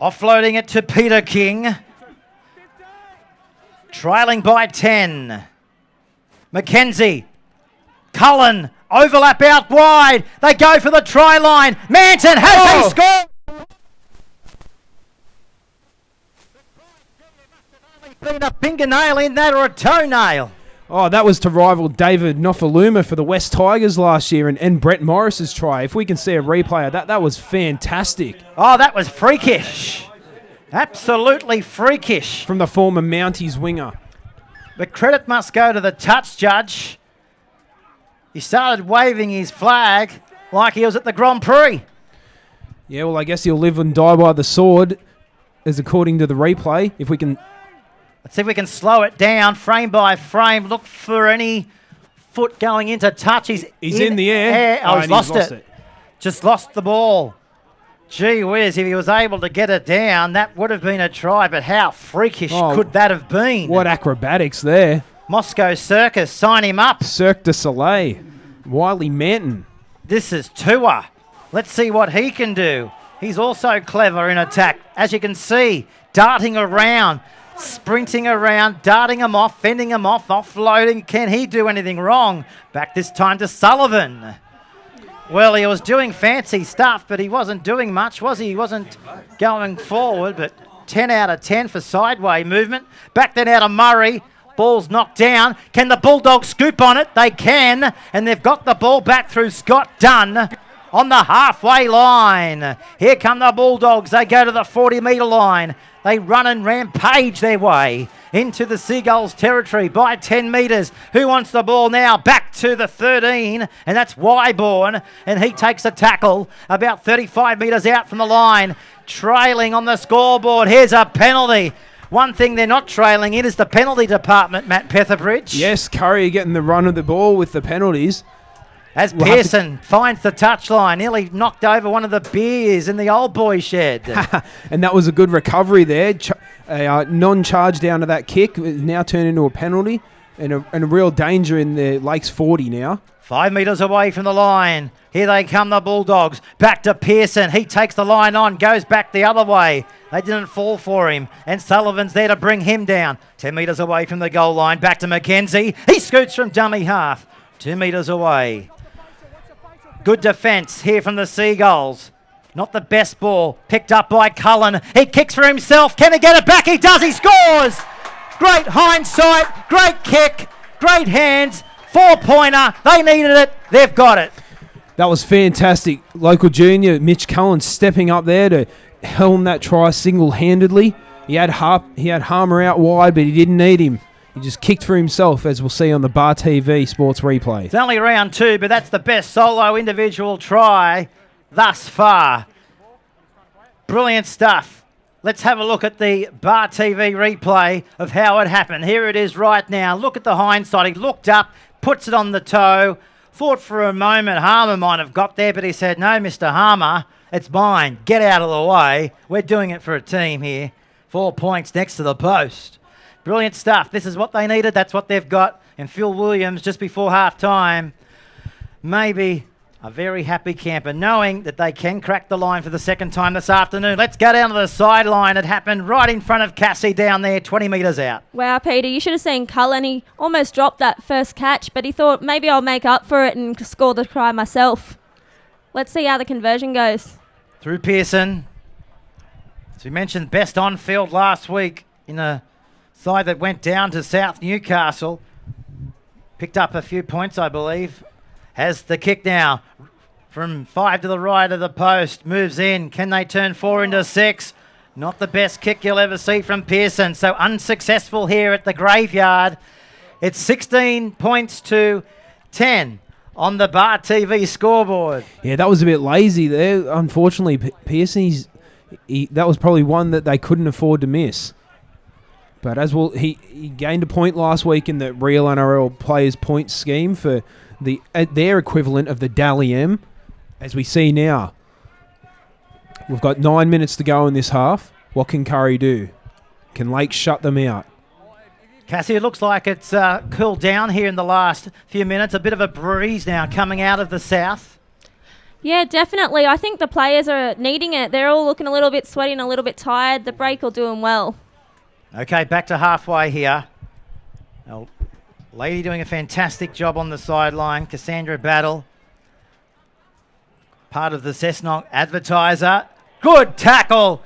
Offloading it to Peter King. Trailing by 10. McKenzie. Cullen. Overlap out wide. They go for the try line. Manton has he scored. Been a fingernail in that or a toenail. Oh, that was to rival David Nofaluma for the West Tigers last year and Brett Morris's try. If we can see a replay of that, that was fantastic. Oh, that was freakish. Absolutely freakish. From the former Mounties winger. The credit must go to the touch judge. He started waving his flag like he was at the Grand Prix. Yeah, well, I guess he'll live and die by the sword, as according to the replay. If we can... Let's see if we can slow it down, frame by frame. Look for any foot going into touch. He's in the air. Oh, he's lost it. Just lost the ball. Gee whiz, if he was able to get it down, that would have been a try, but how freakish could that have been? What acrobatics there. Moscow Circus, sign him up. Cirque du Soleil. Wiley Manton. This is Tua. Let's see what he can do. He's also clever in attack. As you can see, darting around, sprinting around, darting him off, fending him off, offloading. Can he do anything wrong? Back this time to Sullivan. Well, he was doing fancy stuff, but he wasn't doing much, was he? He wasn't going forward, but 10 out of 10 for sideway movement. Back then out of Murray. Ball's knocked down. Can the Bulldogs scoop on it? They can, and they've got the ball back through Scott Dunn on the halfway line. Here come the Bulldogs. They go to the 40-metre line. They run and rampage their way into the Seagulls territory by 10 metres. Who wants the ball now? Back to the 13, and that's Wyborn, and he takes a tackle about 35 metres out from the line, trailing on the scoreboard. Here's a penalty. One thing they're not trailing in is the penalty department, Matt Petherbridge. Yes, Kurri getting the run of the ball with the penalties. As Pearson finds the touchline, nearly knocked over one of the beers in the old boy shed. And that was a good recovery there. Non-charge down to that kick, now turned into a penalty, and a real danger in the Lakes 40 now. 5 metres away from the line. Here they come, the Bulldogs. Back to Pearson. He takes the line on, goes back the other way. They didn't fall for him. And Sullivan's there to bring him down. 10 metres away from the goal line. Back to McKenzie. He scoots from dummy half. 2 metres away. Good defence here from the Seagulls. Not the best ball. Picked up by Cullen. He kicks for himself. Can he get it back? He does. He scores. Great hindsight. Great kick. Great hands. 4-pointer. They needed it. They've got it. That was fantastic. Local junior Mitch Cullen stepping up there to helm that try single-handedly. He had Harmer out wide, but he didn't need him. He just kicked for himself, as we'll see on the Bar TV Sports Replay. It's only round 2, but that's the best solo individual try thus far. Brilliant stuff. Let's have a look at the Bar TV replay of how it happened. Here it is right now. Look at the hindsight. He looked up, puts it on the toe, thought for a moment Harmer might have got there, but he said, no, Mr. Harmer, it's mine. Get out of the way. We're doing it for a team here. 4 points next to the post. Brilliant stuff. This is what they needed. That's what they've got. And Phil Williams, just before half-time, maybe a very happy camper, knowing that they can crack the line for the second time this afternoon. Let's go down to the sideline. It happened right in front of Cassie down there, 20 metres out. Wow, Peter, you should have seen Cullen. He almost dropped that first catch, but he thought maybe I'll make up for it and score the try myself. Let's see how the conversion goes. Through Pearson. As we mentioned, best on field last week in a side that went down to South Newcastle. Picked up a few points, I believe. Has the kick now from 5 to the right of the post. Moves in. Can they turn 4 into 6? Not the best kick you'll ever see from Pearson. So unsuccessful here at the graveyard. It's 16 points to 10 on the Bar TV scoreboard. Yeah, that was a bit lazy there. Unfortunately, Pearson, that was probably one that they couldn't afford to miss. But as well, he gained a point last week in the real NRL players' point scheme for their equivalent of the Dally M, as we see now. We've got 9 minutes to go in this half. What can Kurri do? Can Lake shut them out? Cassie, it looks like it's cooled down here in the last few minutes. A bit of a breeze now coming out of the south. Yeah, definitely. I think the players are needing it. They're all looking a little bit sweaty and a little bit tired. The break will do them well. Okay, back to halfway here. Now, lady doing a fantastic job on the sideline. Cassandra Battle, part of the Cessnock Advertiser. Good tackle.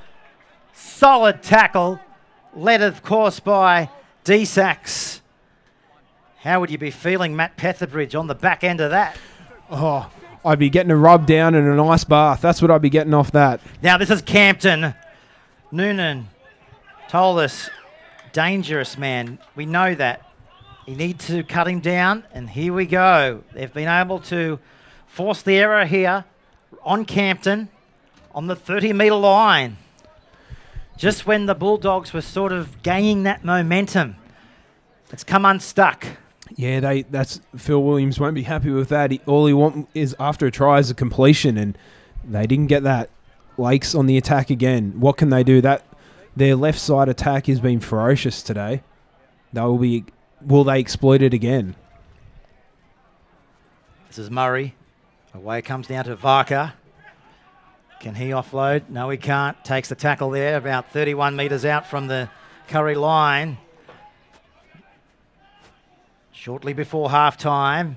Solid tackle. Led, of course, by D-Sax. How would you be feeling, Matt Petherbridge, on the back end of that? Oh, I'd be getting a rub down and an ice bath. That's what I'd be getting off that. Now this is Campton. Noonan told us, dangerous man. We know that. You need to cut him down, and here we go. They've been able to force the error here on Campton on the 30-metre line. Just when the Bulldogs were sort of gaining that momentum, it's come unstuck. Yeah, that's Phil Williams won't be happy with that. All he wants is after a try is a completion, and they didn't get that. Lakes on the attack again. What can they do? Their left side attack has been ferocious today. Will they exploit it again? This is Murray. Away comes down to Varka. Can he offload? No, he can't. Takes the tackle there, about 31 metres out from the Kurri line. Shortly before half-time.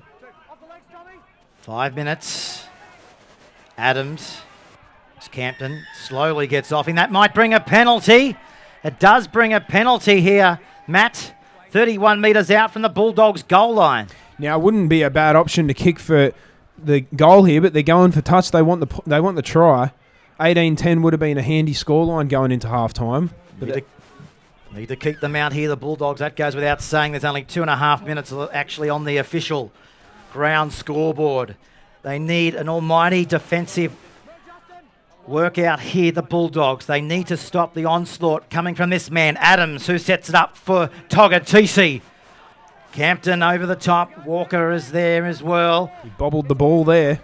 5 minutes. Adams. Campton slowly gets off him. That might bring a penalty. It does bring a penalty here, Matt. 31 metres out from the Bulldogs' goal line. Now, it wouldn't be a bad option to kick for the goal here, but they're going for touch. They want the try. 18-10 would have been a handy scoreline going into half-time. Need to keep them out here, the Bulldogs. That goes without saying. There's only 2.5 minutes actually on the official ground scoreboard. They need an almighty defensive work out here, the Bulldogs. They need to stop the onslaught coming from this man, Adams, who sets it up for Togatisi. Campton over the top. Walker is there as well. He bobbled the ball there.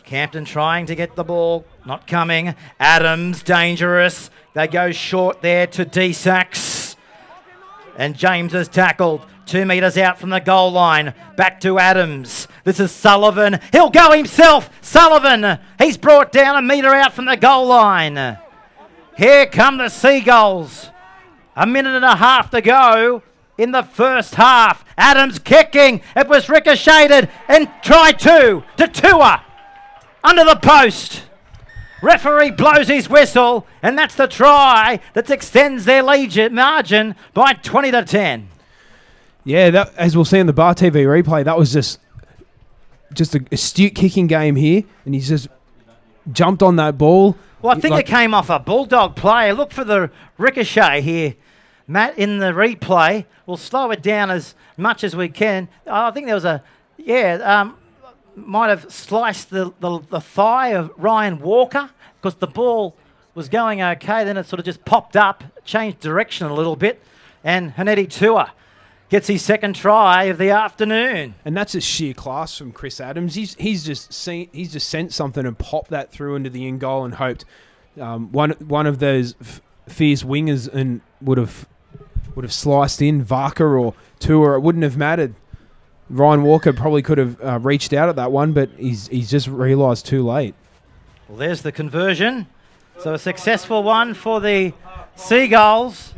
Campton trying to get the ball. Not coming. Adams, dangerous. They go short there to D-Sax. And James is tackled. 2 metres out from the goal line. Back to Adams. This is Sullivan. He'll go himself. Sullivan. He's brought down 1 metre out from the goal line. Here come the Seagulls. 1.5 minutes to go in the first half. Adams kicking. It was ricocheted. And try to Tua. Under the post. Referee blows his whistle. And that's the try that extends their margin by 20-10. Yeah, that, as we'll see in the Bar TV replay, that was just an astute kicking game here, and he's just jumped on that ball. Well, I think it came off a Bulldog player. Look for the ricochet here, Matt, in the replay. We'll slow it down as much as we can. I think there was might have sliced the thigh of Ryan Walker because the ball was going okay. Then it sort of just popped up, changed direction a little bit, and Haneti Tua gets his second try of the afternoon. And that's a sheer class from Chris Adams. He's just sent something and popped that through into the in goal and hoped one of those fierce wingers and would have sliced in Varka or Tua. It wouldn't have mattered. Ryan Walker probably could have reached out at that one, but he's just realised too late. Well, there's the conversion. So a successful one for the Seagulls.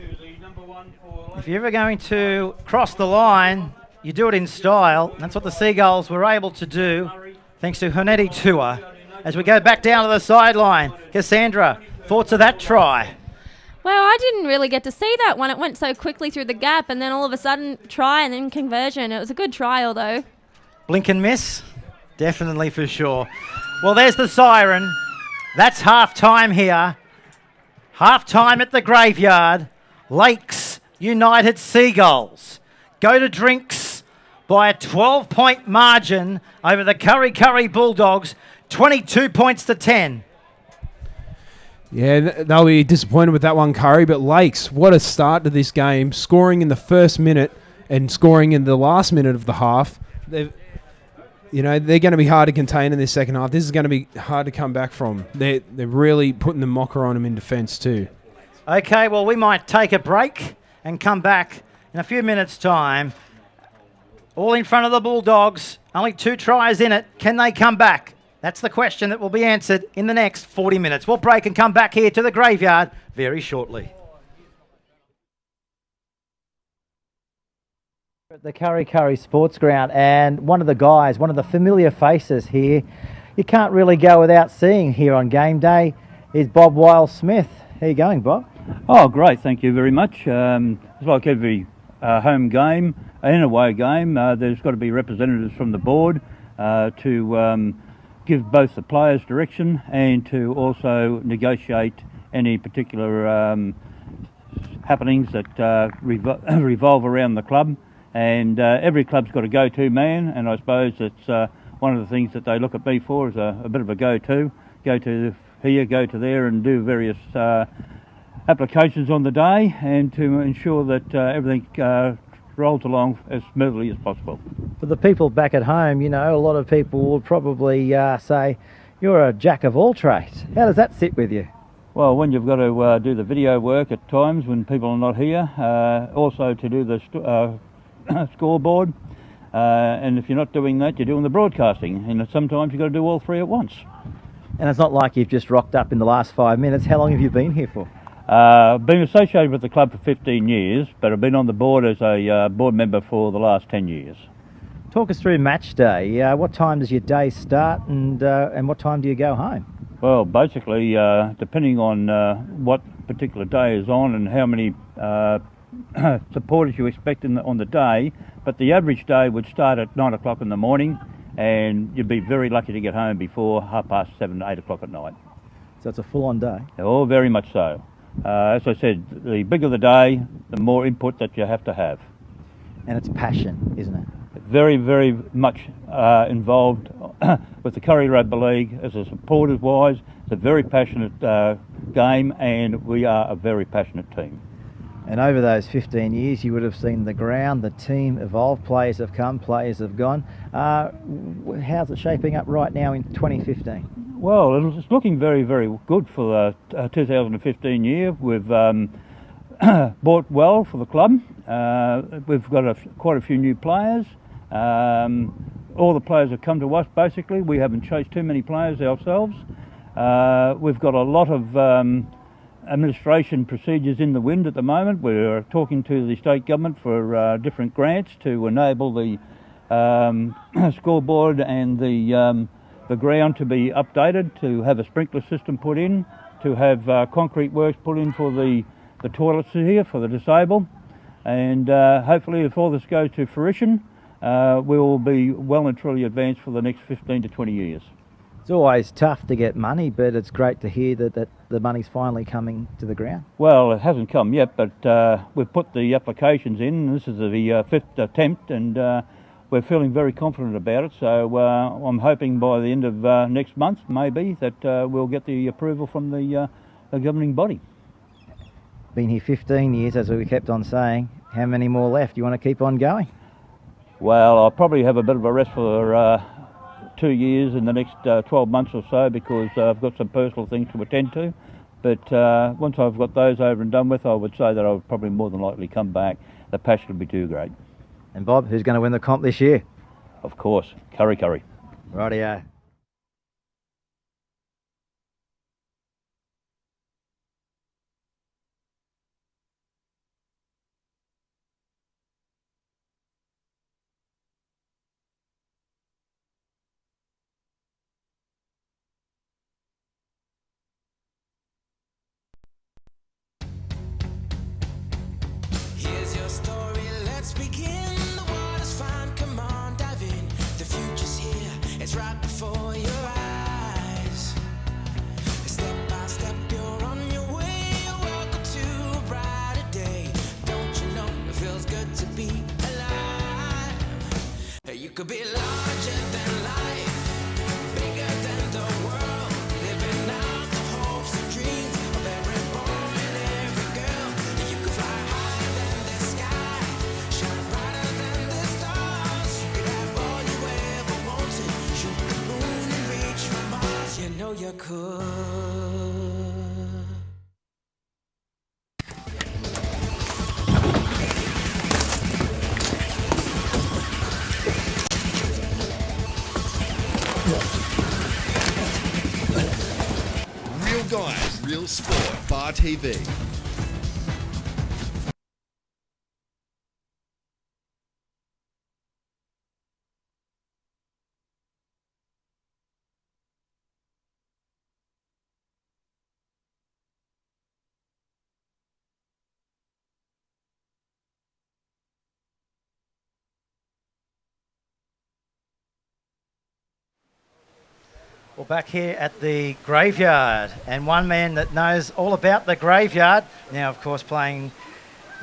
If you're ever going to cross the line, you do it in style. That's what the Seagulls were able to do, thanks to Haneti Tua as we go back down to the sideline. Cassandra, thoughts of that try? Well, I didn't really get to see that one. It went so quickly through the gap, and then all of a sudden, try and then conversion. It was a good trial, though. Blink and miss? Definitely for sure. Well, there's the siren. That's half time here. Half time at the graveyard. Lakes United Seagulls go to drinks by a 12-point margin over the Kurri Bulldogs, 22 points to 10. Yeah, they'll be disappointed with that one, Curry. But Lakes, what a start to this game, scoring in the first minute and scoring in the last minute of the half. They're going to be hard to contain in this second half. This is going to be hard to come back from. They're really putting the mocker on them in defence too. Okay, well, we might take a break and come back in a few minutes' time. All in front of the Bulldogs. Only 2 tries in it. Can they come back? That's the question that will be answered in the next 40 minutes. We'll break and come back here to the graveyard very shortly. At the Kurri Sports Ground, and one of the guys, one of the familiar faces here, you can't really go without seeing here on game day, is Bob Weil-Smith. How you going, Bob? Oh, great, thank you very much. It's like every home game and away game, there's got to be representatives from the board to give both the players direction and to also negotiate any particular happenings that revolve around the club. And every club's got a go-to man, and I suppose it's one of the things that they look at me for is a bit of a go-to. Go to here, go to there, and do various applications on the day, and to ensure that everything rolls along as smoothly as possible. For the people back at home, a lot of people will probably say, you're a jack of all trades. How does that sit with you? Well, when you've got to do the video work at times when people are not here, also to do the scoreboard, and if you're not doing that, you're doing the broadcasting, and sometimes you've got to do all 3 at once. And it's not like you've just rocked up in the last 5 minutes. How long have you been here for? I've been associated with the club for 15 years, but I've been on the board as a board member for the last 10 years. Talk us through match day. What time does your day start, and what time do you go home? Well, basically, depending on what particular day is on and how many supporters you expect on the day, but the average day would start at 9 o'clock in the morning, and you'd be very lucky to get home before 7:30, 8 o'clock at night. So it's a full-on day? Oh, very much so. As I said, the bigger the day, the more input that you have to have. And it's passion, isn't it? Very, very much involved with the Kurri Rugby League as a supporters-wise. It's a very passionate game, and we are a very passionate team. And over those 15 years, you would have seen the ground, the team evolve. Players have come, players have gone. How's it shaping up right now in 2015? Well, it's looking very, very good for the 2015 year. We've bought well for the club. We've got quite a few new players. All the players have come to us, basically. We haven't chased too many players ourselves. We've got a lot of administration procedures in the wind at the moment. We're talking to the state government for different grants to enable the scoreboard and the ground to be updated, to have a sprinkler system put in, to have concrete works put in for the toilets here for the disabled. And hopefully, if all this goes to fruition, we will be well and truly advanced for the next 15 to 20 years. It's always tough to get money, but it's great to hear that the money's finally coming to the ground. Well, it hasn't come yet, but we've put the applications in. This is the fifth attempt, and we're feeling very confident about it. So I'm hoping by the end of next month, maybe, that we'll get the approval from the governing body. Been here 15 years, as we kept on saying. How many more left? You want to keep on going? Well, I'll probably have a bit of a rest for 2 years in the next 12 months or so, because I've got some personal things to attend to. But once I've got those over and done with, I would say that I would probably more than likely come back. The passion would be too great. And Bob, who's going to win the comp this year? Of course, Kurri. Rightio. good to be alive. You could be larger than life, bigger than the world, living out the hopes and dreams of every boy and every girl. You could fly higher than the sky, shine brighter than the stars. You could have all you ever wanted, shoot the moon and reach for Mars. You know you could. Real guys, real sport. Bar TV. Well, back here at the graveyard, and one man that knows all about the graveyard, now of course playing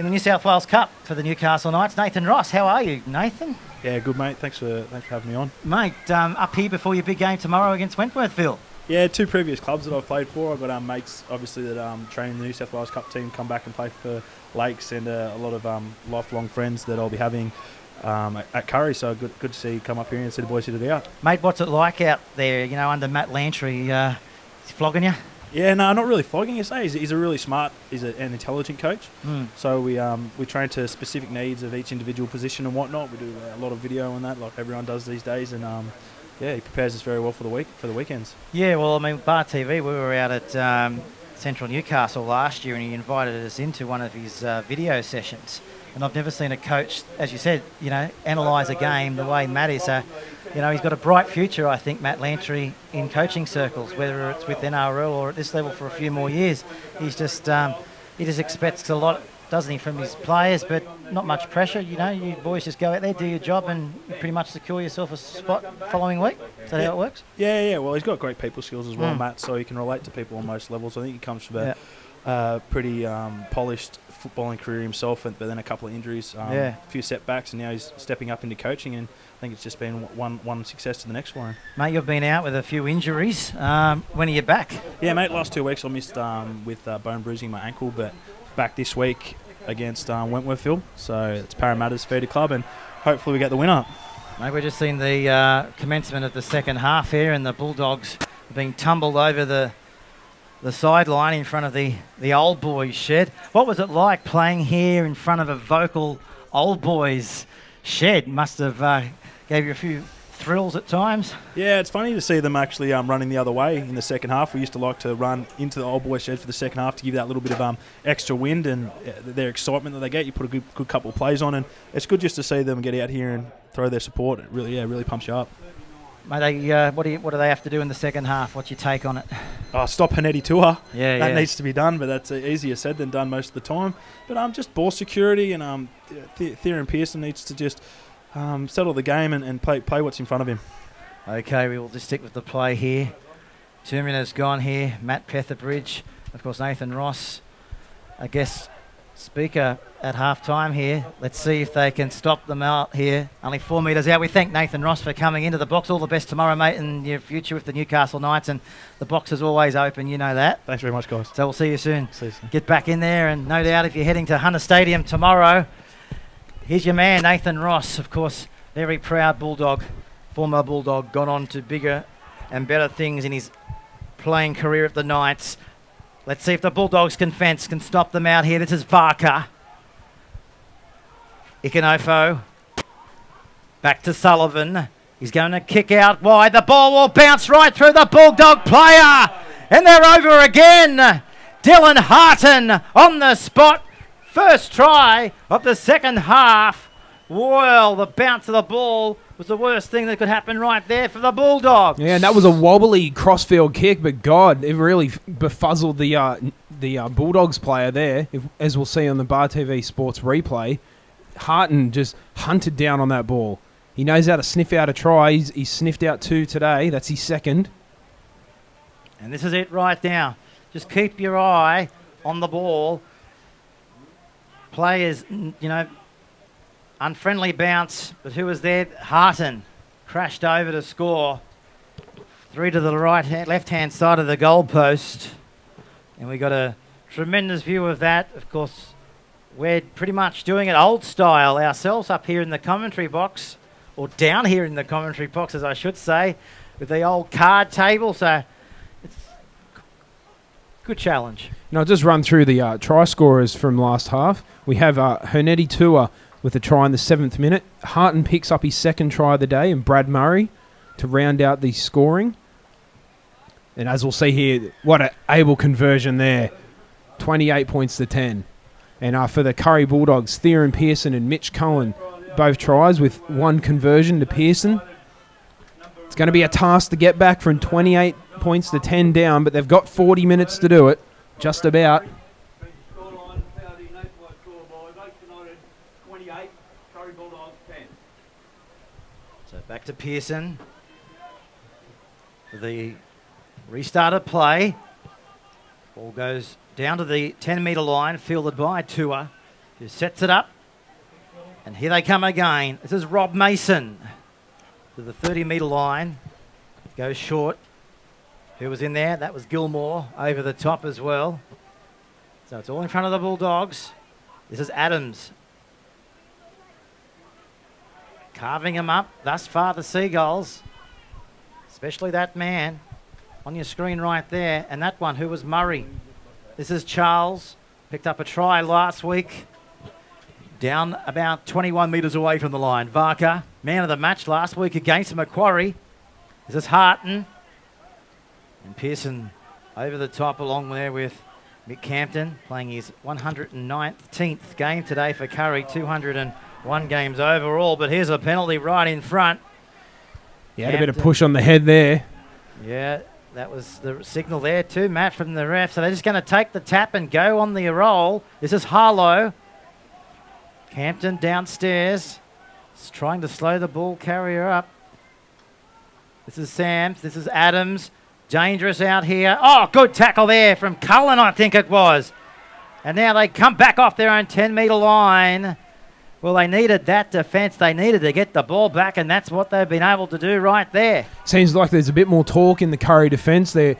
in the New South Wales Cup for the Newcastle Knights, Nathan Ross. How are you, Nathan? Yeah, good mate. Thanks for having me on. Mate, up here before your big game tomorrow against Wentworthville. Yeah, two previous clubs that I've played for. I've got mates, obviously, that train in the New South Wales Cup team, come back and play for Lakes, and a lot of lifelong friends that I'll be having at Kurri. So good to see you come up here and see the boys hit it out. Mate, what's it like out there, you know, under Matt Lantry? Is he flogging you? Yeah, no, not really flogging, you say. He's a really smart, an intelligent coach. So we train to specific needs of each individual position and whatnot. We do a lot of video on that, like everyone does these days, and yeah, he prepares us very well for the weekends. Yeah, well, I mean, Bar TV, we were out at Central Newcastle last year, and he invited us into one of his video sessions. And I've never seen a coach, as you said, you know, analyse a game the way Matt is. So, you know, he's got a bright future, I think, Matt Lantry, in coaching circles, whether it's with NRL or at this level for a few more years. He's just, he just expects a lot, doesn't he, from his players, but not much pressure. You know, you boys just go out there, do your job, and you pretty much secure yourself a spot following week. Is that how it works? Yeah. Well, he's got great people skills as well, Matt, so he can relate to people on most levels. I think he comes from a pretty polished footballing career himself, but then a couple of injuries, a few setbacks, and now he's stepping up into coaching, and I think it's just been one success to the next for him. Mate, you've been out with a few injuries. When are you back? Yeah, mate, last 2 weeks I missed with bone bruising my ankle, but back this week against Wentworthville, so it's Parramatta's feeder club, and hopefully we get the winner. Mate, we're just seeing the commencement of the second half here, and the Bulldogs being tumbled over the sideline in front of the old boys shed. What was it like playing here in front of a vocal old boys shed? Must have gave you a few thrills at times. Yeah, it's funny to see them actually running the other way in the second half. We used to like to run into the old boys shed for the second half to give that little bit of extra wind and their excitement that they get. You put a good couple of plays on, and it's good just to see them get out here and throw their support. It really pumps you up. Mate, what do they have to do in the second half? What's your take on it? Stop Hanetti Tua. That needs to be done, but that's easier said than done most of the time. But just ball security, and Theron Pearson needs to just settle the game and play what's in front of him. Okay, we will just stick with the play here. 2 minutes gone here. Matt Petherbridge, of course, Nathan Ross, I guess, speaker at half-time here. Let's see if they can stop them out here. Only 4 metres out. We thank Nathan Ross for coming into the box. All the best tomorrow, mate, in your future with the Newcastle Knights, and the box is always open, you know that. Thanks very much, guys. So we'll see you soon. See you soon. Get back in there, and no doubt if you're heading to Hunter Stadium tomorrow, here's your man, Nathan Ross, of course, very proud Bulldog, former Bulldog, gone on to bigger and better things in his playing career at the Knights. Let's see if the Bulldogs can stop them out here. This is Varka. Ikanofo. Back to Sullivan. He's going to kick out wide. The ball will bounce right through the Bulldog player. And they're over again. Dylan Harton on the spot. First try of the second half. Well, the bounce of the ball was the worst thing that could happen right there for the Bulldogs. Yeah, and that was a wobbly crossfield kick, but God, it really befuzzled the Bulldogs player there, as we'll see on the Bar TV Sports replay. Harton just hunted down on that ball. He knows how to sniff out a try. He's sniffed out 2 today. That's his second. And this is it right now. Just keep your eye on the ball. Players, you know, Unfriendly bounce, but who was there? Harton crashed over to score. Through to the left-hand side of the goalpost. And we got a tremendous view of that. Of course, we're pretty much doing it old style ourselves up here in the commentary box, or down here in the commentary box, as I should say, with the old card table. So it's a good challenge. Now, I'll just run through the try scorers from last half. We have Hernetti Tua with a try in the 7th minute. Harton picks up his 2nd try of the day, and Brad Murray to round out the scoring. And as we'll see here, what an able conversion there. 28 points to 10. And for the Kurri Bulldogs, Theron Pearson and Mitch Cohen, both tries with 1 conversion to Pearson. It's going to be a task to get back from 28 points to 10 down, but they've got 40 minutes to do it, just about. So back to Pearson for the restart of play. Ball goes down to the 10-metre line, fielded by Tua, who sets it up. And here they come again. This is Rob Mason to the 30-metre line. Goes short. Who was in there? That was Gilmore over the top as well. So it's all in front of the Bulldogs. This is Adams. Carving him up. Thus far, the Seagulls. Especially that man on your screen right there. And that one, who was Murray. This is Charles. Picked up a try last week. Down about 21 metres away from the line. Varka, man of the match last week against Macquarie. This is Harton. And Pearson over the top along there with Mick Campton, playing his 119th game today for Kurri, 201 games overall. But here's a penalty right in front. Yeah, had a bit of push on the head there. Yeah, that was the signal there too, Matt, from the ref. So they're just going to take the tap and go on the roll. This is Harlow. Campton downstairs. He's trying to slow the ball carrier up. This is Sams. This is Adams. Dangerous out here. Oh, good tackle there from Cullen, I think it was. And now they come back off their own 10-metre line. Well, they needed that defence. They needed to get the ball back, and that's what they've been able to do right there. Seems like there's a bit more talk in the Kurri defence. They're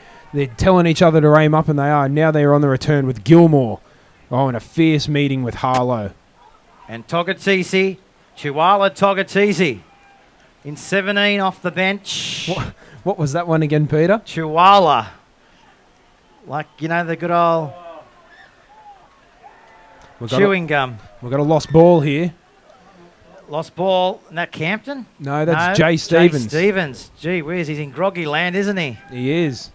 telling each other to aim up, and they are. Now they're on the return with Gilmore. Oh, and a fierce meeting with Harlow. And Togatisi, Chihuahua Togatisi, in 17 off the bench. What was that one again, Peter? Chihuahua. Like, you know, the good old chewing gum. We've got a lost ball here. Lost ball. And that Campton? No, that's Jay Stevens. Jay Stevens. Gee whiz, he's in groggy land, isn't he? He is.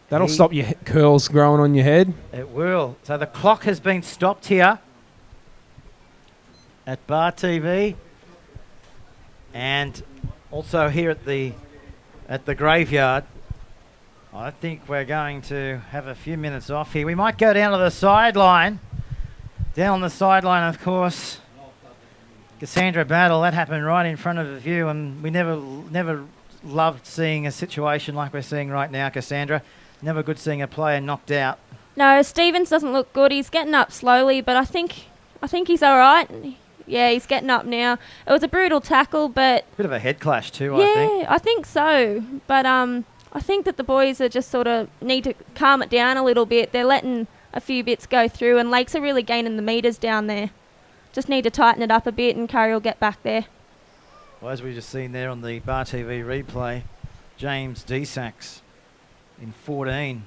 That'll stop your curls growing on your head. It will. So the clock has been stopped here at Bar TV. And also here at the graveyard. I think we're going to have a few minutes off here. We might go down to the sideline. Down on the sideline, of course, Cassandra Battle. That happened right in front of the view, and we never loved seeing a situation like we're seeing right now, Cassandra. Never good seeing a player knocked out. No, Stevens doesn't look good. He's getting up slowly, but I think he's all right. Yeah, he's getting up now. It was a brutal tackle, but Bit of a head clash too, yeah, I think. I think so. But I think that the boys are just sort of need to calm it down a little bit. They're letting a few bits go through, and Lakes are really gaining the metres down there. Just need to tighten it up a bit, and Kurri will get back there. Well, as we've just seen there on the Bar TV replay, James Desax in 14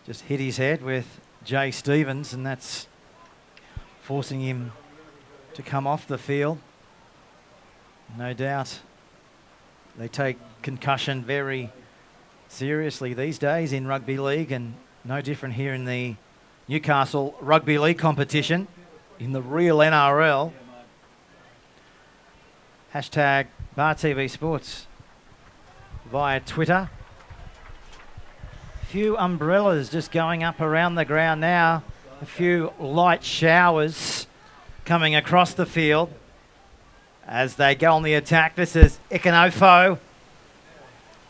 just hit his head with Jay Stevens, and that's forcing him to come off the field. No doubt they take concussion very seriously these days in rugby league, and no different here in the Newcastle Rugby League competition in the real NRL. Hashtag Bar TV Sports via Twitter. A few umbrellas just going up around the ground now. A few light showers coming across the field as they go on the attack. This is Ikanofo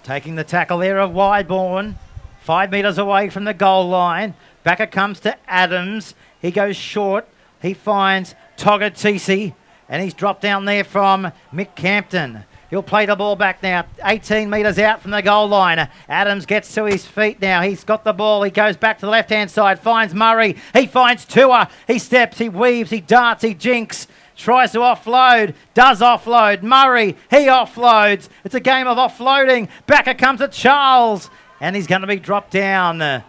taking the tackle there of Wideborn, 5 metres away from the goal line. Back it comes to Adams. He goes short. He finds Togatisi, and he's dropped down there from Mick Campton. He'll play the ball back now, 18 metres out from the goal line. Adams gets to his feet now. He's got the ball. He goes back to the left-hand side, finds Murray. He finds Tua. He steps, he weaves, he darts, he jinks. Tries to offload, does offload. Murray, he offloads. It's a game of offloading. Back it comes to Charles, and he's going to be dropped down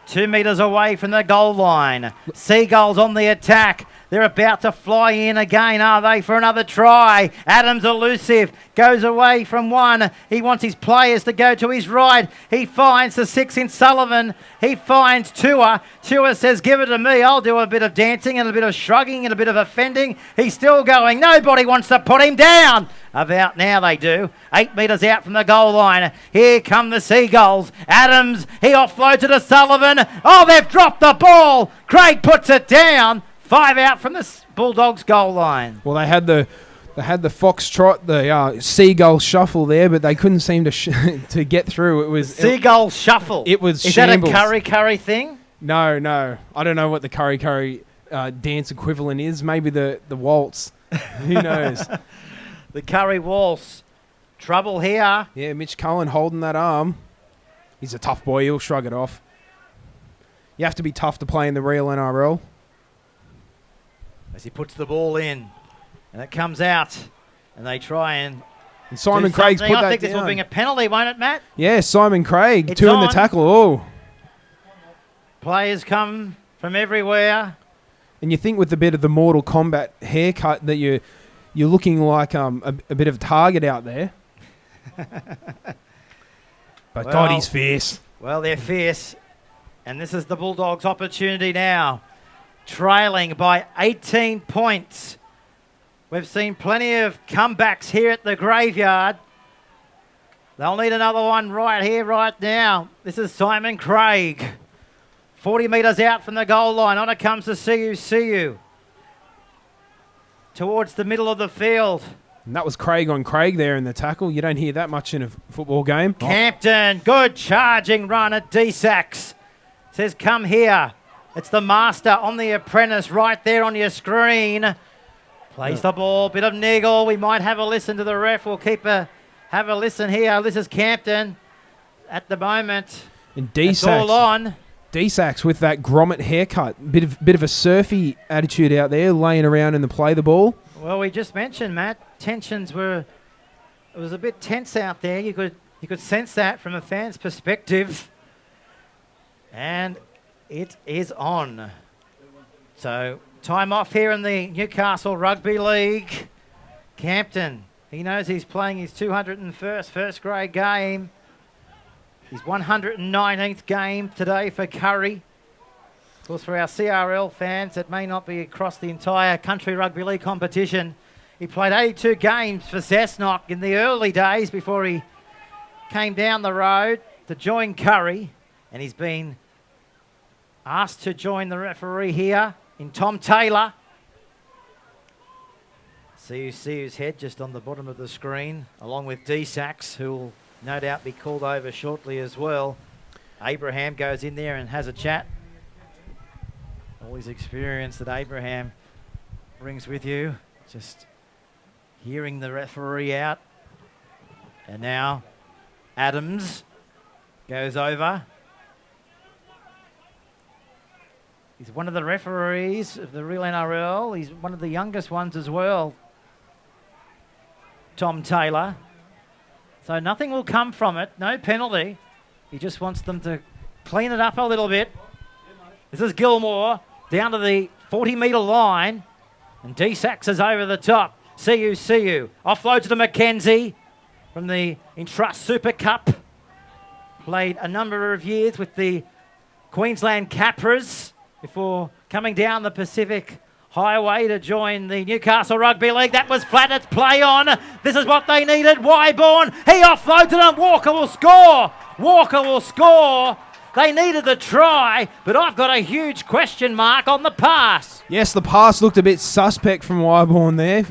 2 metres away from the goal line. Seagulls on the attack. They're about to fly in again, are they, for another try? Adams elusive, goes away from one. He wants his players to go to his right. He finds the 6 in Sullivan. He finds Tua. Tua says, give it to me. I'll do a bit of dancing and a bit of shrugging and a bit of offending. He's still going. Nobody wants to put him down. About now they do. 8 metres out from the goal line. Here come the Seagulls. Adams, he offloads to Sullivan. Oh, they've dropped the ball. Craig puts it down. 5 out from the Bulldogs goal line. Well, they had the foxtrot, the seagull shuffle there, but they couldn't seem to get through. It was seagull shuffle. It was Is shambles. that a curry thing? No. I don't know what the curry dance equivalent is. Maybe the waltz. Who knows? The curry waltz. Trouble here. Yeah, Mitch Cullen holding that arm. He's a tough boy. He'll shrug it off. You have to be tough to play in the real NRL. As he puts the ball in, and it comes out, and they try and Simon Craig's put that down. I think this will bring a penalty, won't it, Matt? Yeah, Simon Craig, It's 2 in on. the tackle. Oh, Players come from everywhere. and you think with a bit of the Mortal Kombat haircut that you're looking like a bit of a target out there. But God, he's fierce. Well, they're fierce, and this is the Bulldogs' opportunity now. Trailing by 18 points. We've seen plenty of comebacks here at the graveyard. They'll need another one right here, right now. This is Simon Craig. 40 metres out from the goal line. On it comes to CU. Towards the middle of the field. And that was Craig on Craig there in the tackle. You don't hear that much in a football game. Campton, good charging run at D-Sacks. Says, come here. It's the master on the apprentice right there on your screen. Plays the ball, bit of niggle. We might have a listen to the ref. We'll have a listen here. This is Campton at the moment. And It's all on. D-Sacks with that grommet haircut. Bit of a surfy attitude out there, laying around in the play the ball. Well, we just mentioned, Matt, it was a bit tense out there. You could sense that from a fan's perspective. And it is on. So, time off here in the Newcastle Rugby League. Campton, he knows he's playing his 201st first grade game. His 119th game today for Kurri. Of course, for our CRL fans, it may not be across the entire country rugby league competition. He played 82 games for Cessnock in the early days before he came down the road to join Kurri, and he's been asked to join the referee here in Tom Taylor. CU's head just on the bottom of the screen, along with D-Sacks, who will no doubt be called over shortly as well. Abraham goes in there and has a chat. All his experience that Abraham brings with you, just hearing the referee out. And now Adams goes over. He's one of the referees of the real NRL. He's one of the youngest ones as well, Tom Taylor. So nothing will come from it, no penalty. He just wants them to clean it up a little bit. This is Gilmore down to the 40-metre line, and D-Sacks is over the top. CU. Offloads to Mackenzie from the Entrust Super Cup. Played a number of years with the Queensland Capras before coming down the Pacific Highway to join the Newcastle Rugby League. That was flat. It's play on. This is what they needed. Wyborn. He offloads it and Walker will score. They needed the try, but I've got a huge question mark on the pass. Yes, the pass looked a bit suspect from Wyborn there.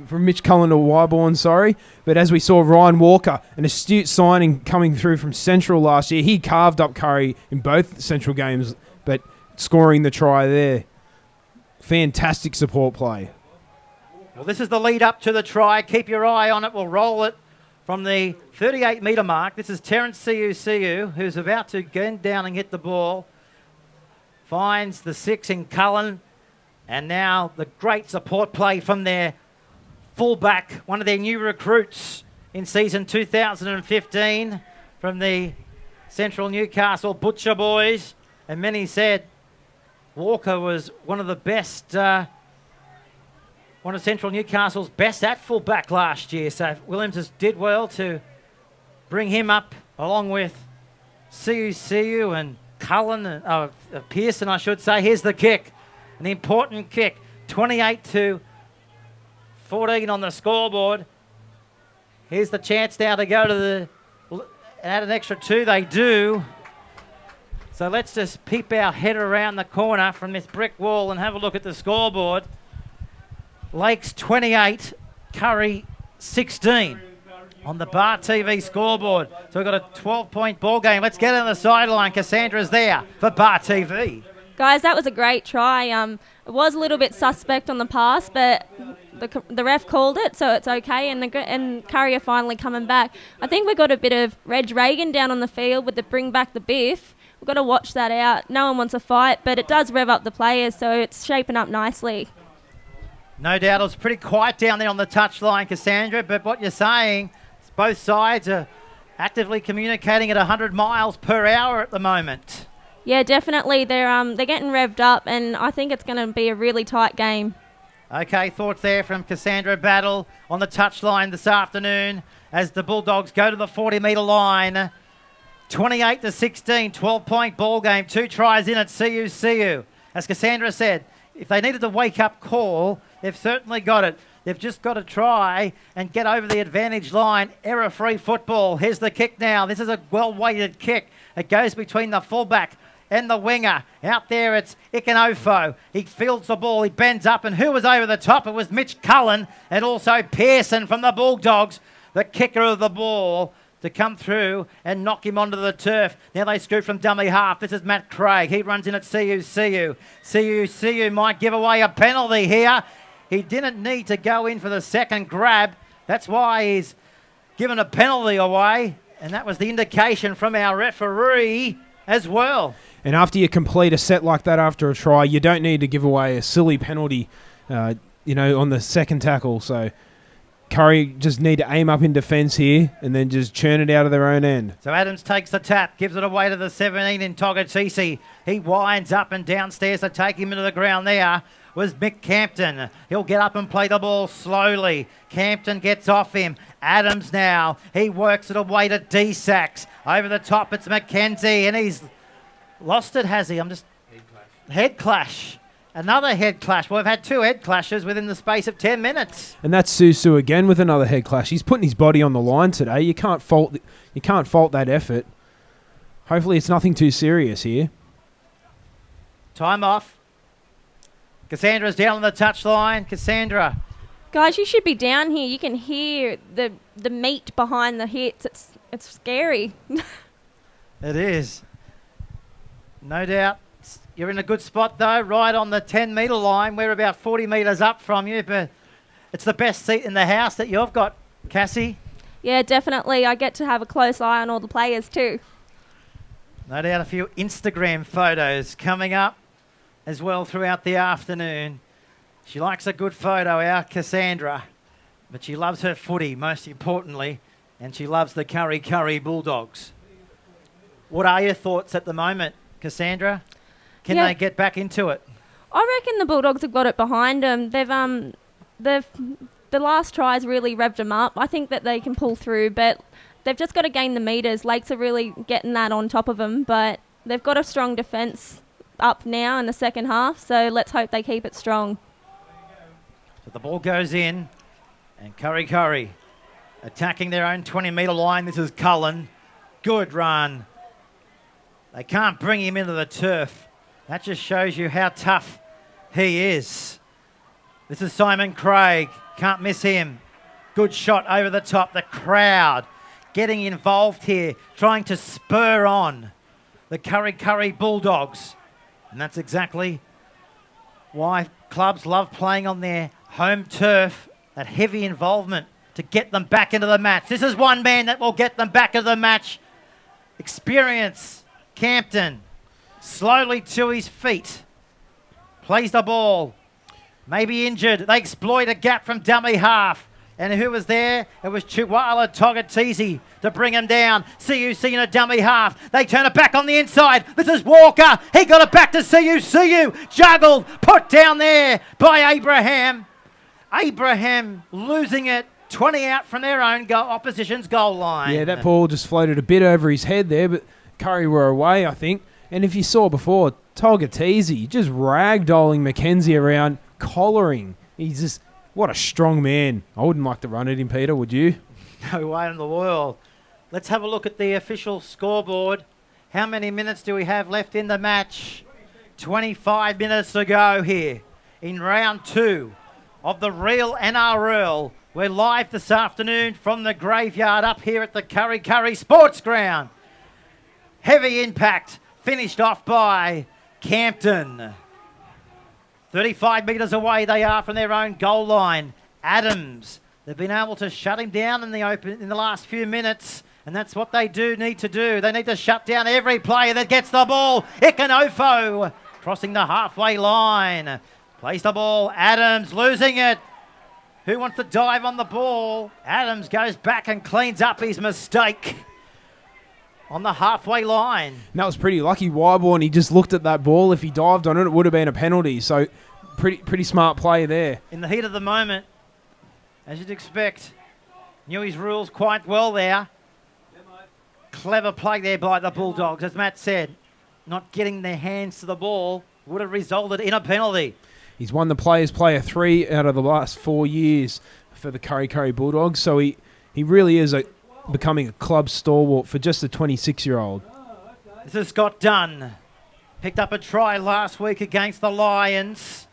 From Mitch Cullen to Wyborn, sorry. But as we saw, Ryan Walker, an astute signing coming through from Central last year, he carved up Kurri in both Central games, but scoring the try there. fantastic support play. Well, this is the lead up to the try. Keep your eye on it. We'll roll it from the 38-metre mark. This is Terence Siu, who's about to get down and hit the ball. Finds the 6 in Cullen. And now the great support play from their fullback, one of their new recruits in season 2015 from the Central Newcastle Butcher Boys. And many said Walker was one of the best, one of Central Newcastle's best at fullback last year. So Williams did well to bring him up along with Siu and Cullen, Pearson, I should say. Here's the kick, an important kick, 28-14 on the scoreboard. Here's the chance now to go to the, add an extra 2, they do. So let's just peep our head around the corner from this brick wall and have a look at the scoreboard. Lakes 28, Kurri 16 on the Bar TV scoreboard. So we've got a 12-point ball game. Let's get on the sideline. Cassandra's there for Bar TV. Guys, that was a great try. It was a little bit suspect on the pass, but the ref called it, so it's okay. And Kurri are finally coming back. I think we've got a bit of Reg Reagan down on the field with the bring back the biff. We've got to watch that out. No one wants a fight, but it does rev up the players, so it's shaping up nicely. No doubt it was pretty quiet down there on the touchline, Cassandra, but what you're saying is both sides are actively communicating at 100 miles per hour at the moment. Yeah, definitely. They're getting revved up, and I think it's going to be a really tight game. Okay, thoughts there from Cassandra Battle on the touchline this afternoon as the Bulldogs go to the 40-metre line. 28-16, 12-point ball game. 2 tries in at Siu. As Cassandra said, if they needed a wake-up call, they've certainly got it. They've just got to try and get over the advantage line. Error-free football. Here's the kick now. This is a well-weighted kick. It goes between the fullback and the winger. Out there it's Ikanofo. He fields the ball. He bends up. And who was over the top? It was Mitch Cullen and also Pearson from the Bulldogs, the kicker of the ball, to come through and knock him onto the turf. Now they scoot from dummy half. This is Matt Craig. He runs in at Siu. Siu might give away a penalty here. He didn't need to go in for the second grab. That's why he's given a penalty away. And that was the indication from our referee as well. And after you complete a set like that after a try, you don't need to give away a silly penalty, on the second tackle. So Kurri just need to aim up in defence here and then just churn it out of their own end. So Adams takes the tap, gives it away to the 17 in Togatisi. He winds up and downstairs to take him into the ground there was Mick Campton. He'll get up and play the ball slowly. Campton gets off him. Adams now. He works it away to D-Sacks. Over the top, it's McKenzie, and he's lost it, has he? Head clash. Another head clash. Well, we've had 2 head clashes within the space of 10 minutes. And that's Susu again with another head clash. He's putting his body on the line today. You can't fault that effort. Hopefully it's nothing too serious here. Time off. Cassandra's down on the touchline. Cassandra. Guys, you should be down here. You can hear the meat behind the hits. It's scary. It is. No doubt. You're in a good spot, though, right on the 10-metre line. We're about 40 metres up from you, but it's the best seat in the house that you've got, Cassie. Yeah, definitely. I get to have a close eye on all the players too. No doubt a few Instagram photos coming up as well throughout the afternoon. She likes a good photo, our Cassandra, but she loves her footy, most importantly, and she loves the Kurri Bulldogs. What are your thoughts at the moment, Cassandra? Can they get back into it? I reckon the Bulldogs have got it behind them. The last tries really revved them up. I think that they can pull through, but they've just got to gain the metres. Lakes are really getting that on top of them, but they've got a strong defence up now in the second half, so let's hope they keep it strong. So the ball goes in, and Kurri attacking their own 20-metre line. This is Cullen. Good run. They can't bring him into the turf. That just shows you how tough he is. This is Simon Craig. Can't miss him. Good shot over the top. The crowd getting involved here, trying to spur on the Kurri Bulldogs. And that's exactly why clubs love playing on their home turf, that heavy involvement to get them back into the match. This is one man that will get them back into the match. Experience, Campton, slowly to his feet. Plays the ball. Maybe injured. They exploit a gap from dummy half. And who was there? It was Chihuahua Togatisi to bring him down. CUC in a dummy half. They turn it back on the inside. This is Walker. He got it back to CUCU. Juggled. Put down there by Abraham. Abraham losing it. 20 out from their own opposition's goal line. Yeah, that ball just floated a bit over his head there, but Kurri were away, I think. And if you saw before, Togatisi just ragdolling Mackenzie around, collaring. He's just, what a strong man. I wouldn't like to run at him, Peter, would you? No way in the world. Let's have a look at the official scoreboard. How many minutes do we have left in the match? 25 minutes to go here in round 2 of the real NRL. We're live this afternoon from the graveyard up here at the Kurri Sports Ground. Heavy impact, finished off by Campton. 35 metres away they are from their own goal line. Adams, they've been able to shut him down in the last few minutes, and that's what they need to do. They need to shut down every player that gets the ball. Ikanofo crossing the halfway line. Plays the ball. Adams losing it. Who wants to dive on the ball? Adams goes back and cleans up his mistake on the halfway line. And that was pretty lucky. Wyborn, he just looked at that ball. If he dived on it, it would have been a penalty. So pretty smart play there. In the heat of the moment, as you'd expect, knew his rules quite well there. Clever play there by the Bulldogs. As Matt said, not getting their hands to the ball would have resulted in a penalty. He's won the Players Player 3 out of the last 4 years for the Kurri Bulldogs. So he really is becoming a club stalwart for just a 26-year-old. This is Scott Dunn. Picked up a try last week against the Lions.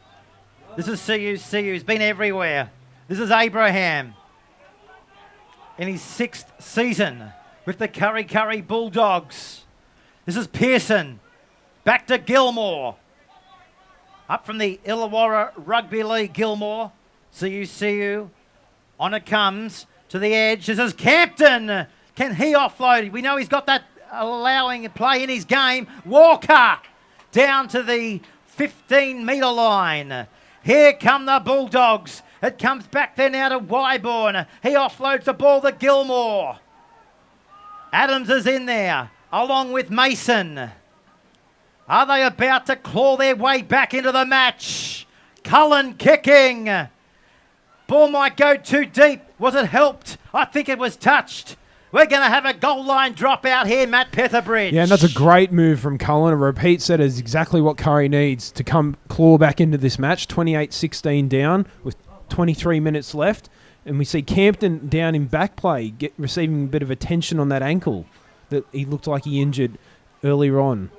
This is CUC, who's been everywhere. This is Abraham in his 6th season with the Kurri Bulldogs. This is Pearson. Back to Gilmore. Up from the Illawarra Rugby League, Gilmore. CUCU. On it comes to the edge. This is Campton. Can he offload? We know he's got that allowing play in his game. Walker down to the 15-metre line. Here come the Bulldogs. It comes back there now to Wyborn. He offloads the ball to Gilmore. Adams is in there, along with Mason. Are they about to claw their way back into the match? Cullen kicking. Ball might go too deep. Was it helped? I think it was touched. We're going to have a goal line drop out here, Matt Petherbridge. Yeah, and that's a great move from Cullen. A repeat set is exactly what Kurri needs to come claw back into this match. 28-16 down with 23 minutes left. And we see Campton down in back play, receiving a bit of attention on that ankle that he looked like he injured earlier on.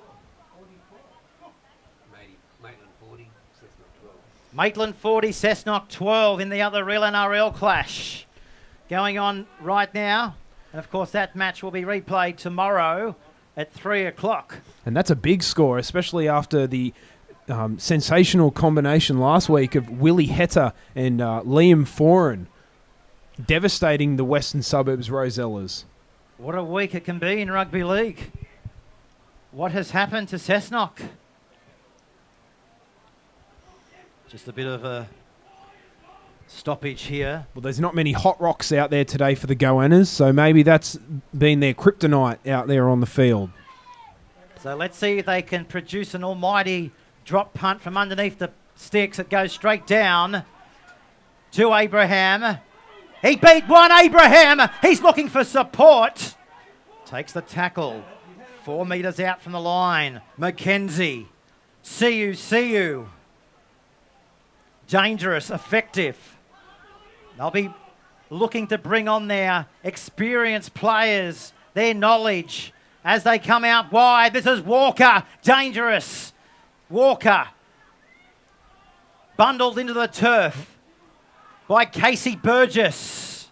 Maitland 40, Cessnock 12 in the other real NRL clash going on right now. And of course that match will be replayed tomorrow at 3 o'clock. And that's a big score, especially after the sensational combination last week of Willie Heta and Liam Foran devastating the Western Suburbs Rosellas. What a week it can be in rugby league. What has happened to Cessnock? Just a bit of a stoppage here. Well, there's not many hot rocks out there today for the Goannas, so maybe that's been their kryptonite out there on the field. So let's see if they can produce an almighty drop punt from underneath the sticks. It goes straight down to Abraham. He beat one, Abraham. He's looking for support. Takes the tackle. 4 metres out from the line. Mackenzie. CUCU. Dangerous, effective. They'll be looking to bring on their experienced players, their knowledge as they come out wide. This is Walker, dangerous. Walker bundled into the turf by Casey Burgess.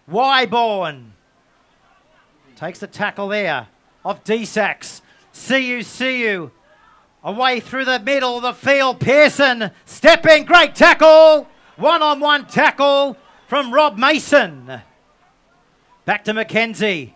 Wyborn takes the tackle there of D-Sax. CUCU Away through the middle of the field. Pearson stepping. Great tackle. One-on-one tackle from Rob Mason. Back to McKenzie.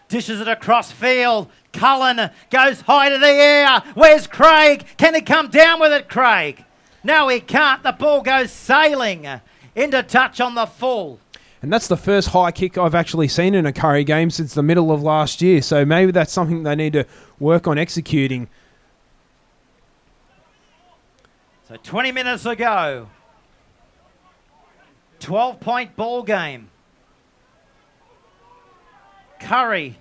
Dishes it across field. Cullen goes high to the air. Where's Craig? Can he come down with it, Craig? No, he can't. The ball goes sailing into touch on the full. And that's the first high kick I've actually seen in a Kurri game since the middle of last year. So maybe that's something they need to work on executing. So 20 minutes ago. 12-point ball game. Kurri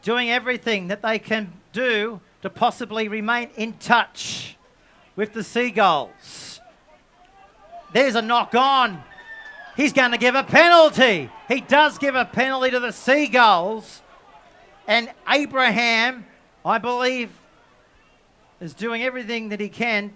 doing everything that they can do to possibly remain in touch with the Seagulls. There's a knock on. He's going to give a penalty. He does give a penalty to the Seagulls. And Abraham, I believe, is doing everything that he can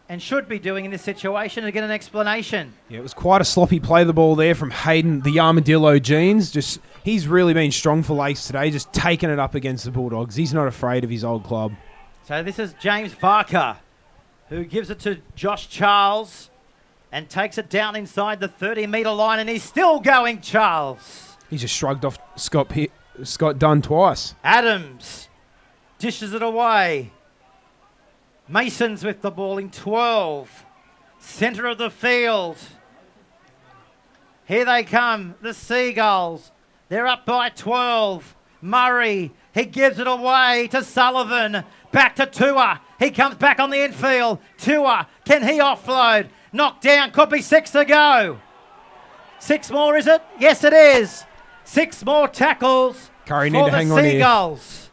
and should be doing in this situation to get an explanation. Yeah, it was quite a sloppy play the ball there from Hayden, the Armadillo Jeans. He's really been strong for Lakes today, just taking it up against the Bulldogs. He's not afraid of his old club. So this is James Varker, who gives it to Josh Charles and takes it down inside the 30-metre line, and he's still going, Charles. He just shrugged off Scott Dunn twice. Adams dishes it away. Mason's with the ball in 12. Centre of the field. Here they come, the Seagulls. They're up by 12. Murray, he gives it away to Sullivan. Back to Tua. He comes back on the infield. Tua, can he offload? Knocked down, could be 6 to go. 6 more, is it? Yes, it is. 6 more tackles Kurri need for to the hang on here. Seagulls.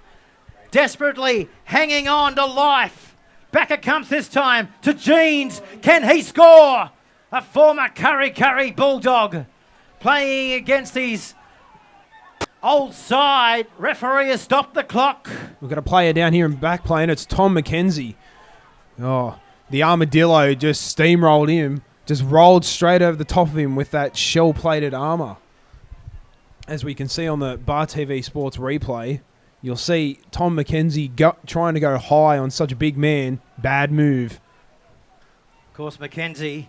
Desperately hanging on to life. Back it comes this time to Jeans. Can he score? A former Kurri Bulldog playing against his old side. Referee has stopped the clock. We've got a player down here in back plane. It's Tom McKenzie. Oh, the Armadillo just steamrolled him, just rolled straight over the top of him with that shell-plated armour. As we can see on the Bar TV Sports replay, you'll see Tom McKenzie trying to go high on such a big man. Bad move. Of course, McKenzie,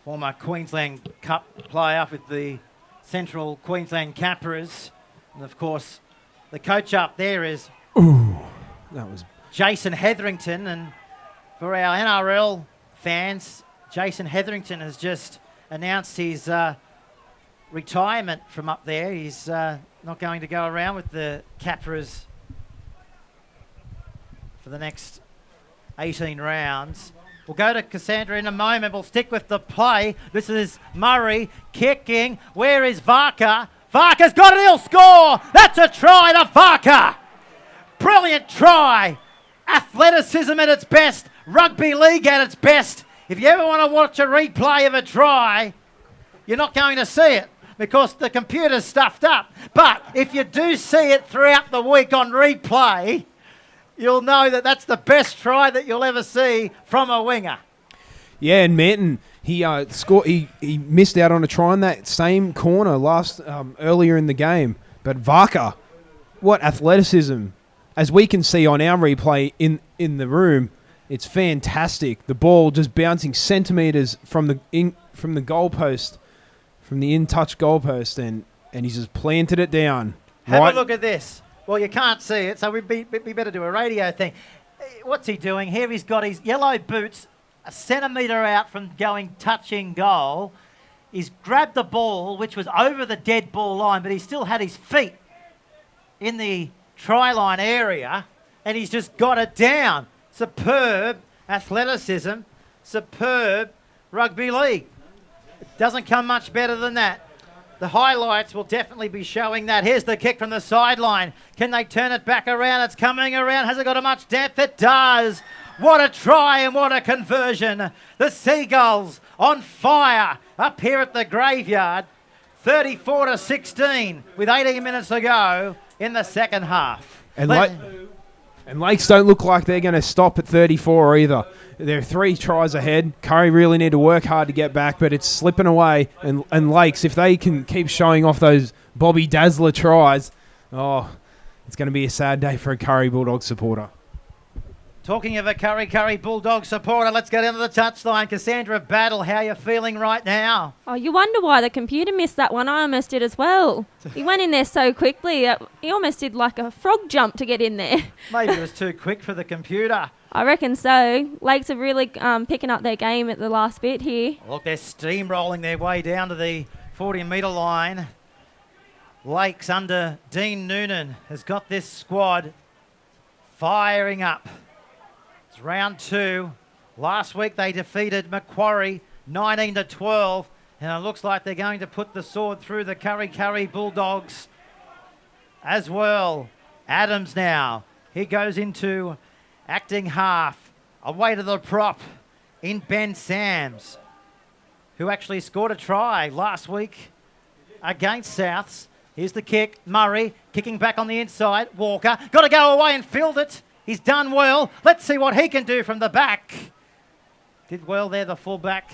former Queensland Cup player with the Central Queensland Capras. And, of course, the coach up there is That was Jason Hetherington. And for our NRL fans, Jason Hetherington has just announced his retirement from up there. He's not going to go around with the Capras for the next 18 rounds. We'll go to Cassandra in a moment. We'll stick with the play. This is Murray kicking. Where is Varker? Varker's got it. He'll score. That's a try to Varker. Brilliant try. Athleticism at its best. Rugby league at its best. If you ever want to watch a replay of a try, you're not going to see it because the computer's stuffed up. But if you do see it throughout the week on replay, you'll know that that's the best try that you'll ever see from a winger. Yeah, and Manton, he scored. He missed out on a try in that same corner earlier in the game. But Varker, what athleticism! As we can see on our replay in the room, it's fantastic. The ball just bouncing centimetres from the goalpost, from the in-touch goalpost, and he's just planted it down. Have a look at this. Well, you can't see it, so we better do a radio thing. What's he doing here? He's got his yellow boots a centimetre out from touching goal. He's grabbed the ball, which was over the dead ball line, but he still had his feet in the try line area, and he's just got it down. Superb athleticism, superb rugby league. It doesn't come much better than that. The highlights will definitely be showing that. Here's the kick from the sideline. Can they turn it back around? It's coming around. Has it got much depth? It does. What a try and what a conversion. The Seagulls on fire up here at the graveyard. 34-16 with 18 minutes to go in the second half. And Lakes don't look like they're going to stop at 34 either. They're 3 tries ahead. Kurri really need to work hard to get back, but it's slipping away. And Lakes, if they can keep showing off those Bobby Dazzler tries, it's going to be a sad day for a Kurri Bulldogs supporter. Talking of a Kurri Bulldog supporter, let's go down to the touchline. Cassandra Battle, how are you feeling right now? Oh, you wonder why the computer missed that one. I almost did as well. He went in there so quickly. He almost did like a frog jump to get in there. Maybe it was too quick for the computer. I reckon so. Lakes are really picking up their game at the last bit here. Look, they're steamrolling their way down to the 40-metre line. Lakes under Dean Noonan has got this squad firing up. It's round 2. Last week they defeated Macquarie 19-12, and it looks like they're going to put the sword through the Kurri Bulldogs as well. Adams now. He goes into acting half. Away to the prop in Ben Sams, who actually scored a try last week against Souths. Here's the kick. Murray kicking back on the inside. Walker got to go away and field it. He's done well. Let's see what he can do from the back. Did well there, the fullback.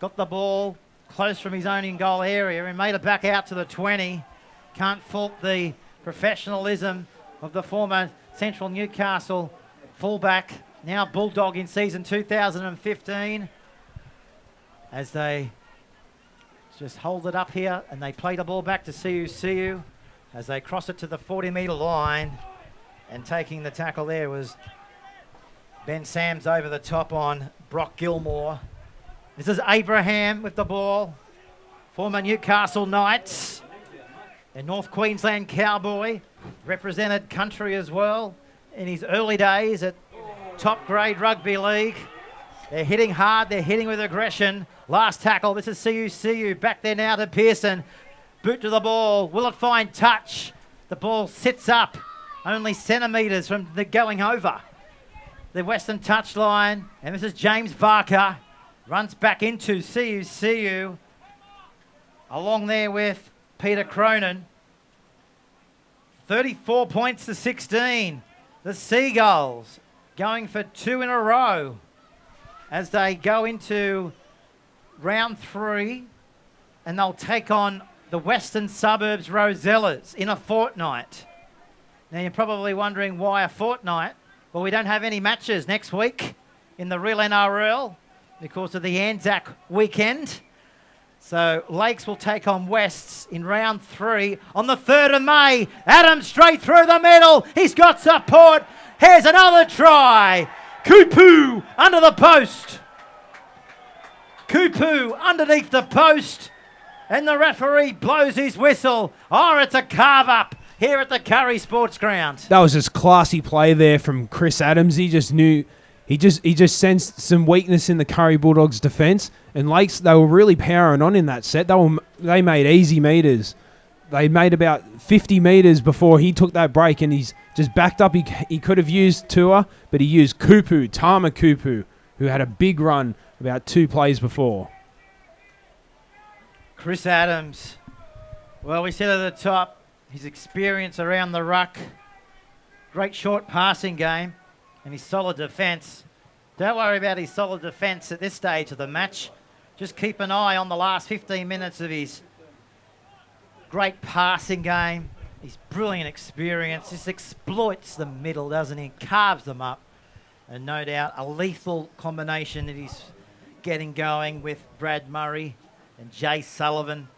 Got the ball close from his own in-goal area and made it back out to the 20. Can't fault the professionalism of the former Central Newcastle fullback, now Bulldog in season 2015. As they just hold it up here and they play the ball back to CU as they cross it to the 40-metre line. And taking the tackle there was Ben Sams over the top on Brock Gilmore. This is Abraham with the ball. Former Newcastle Knights. A North Queensland Cowboy. Represented country as well in his early days at top grade rugby league. They're hitting hard. They're hitting with aggression. Last tackle. This is CU. Back there now to Pearson. Boot to the ball. Will it find touch? The ball sits up. Only centimetres from the going over the western touchline. And this is James Barker. Runs back into CU. Along there with Peter Cronin. 34 points to 16. The Seagulls going for 2 in a row as they go into round 3. And they'll take on the Western Suburbs Rosellas in a fortnight. Now, you're probably wondering why a fortnight. Well, we don't have any matches next week in the real NRL because of the Anzac weekend. So, Lakes will take on Wests in round 3 on the 3rd of May. Adams straight through the middle. He's got support. Here's another try. Kupu under the post. Kupu underneath the post. And the referee blows his whistle. Oh, it's a carve-up here at the Kurri Sports Ground. That was just classy play there from Chris Adams. He just knew, he just sensed some weakness in the Kurri Bulldogs defence. And Lakes, they were really powering on in that set. They made easy meters. They made about 50 metres before he took that break, and he's just backed up. He could have used Tua, but he used Tama Kupu, who had a big run about 2 plays before. Chris Adams. Well, we said at the top, his experience around the ruck, great short passing game, and his solid defence. Don't worry about his solid defence at this stage of the match. Just keep an eye on the last 15 minutes of his great passing game, his brilliant experience. Just exploits the middle, doesn't he? Carves them up. And no doubt a lethal combination that he's getting going with Brad Murray and Jay Sullivan.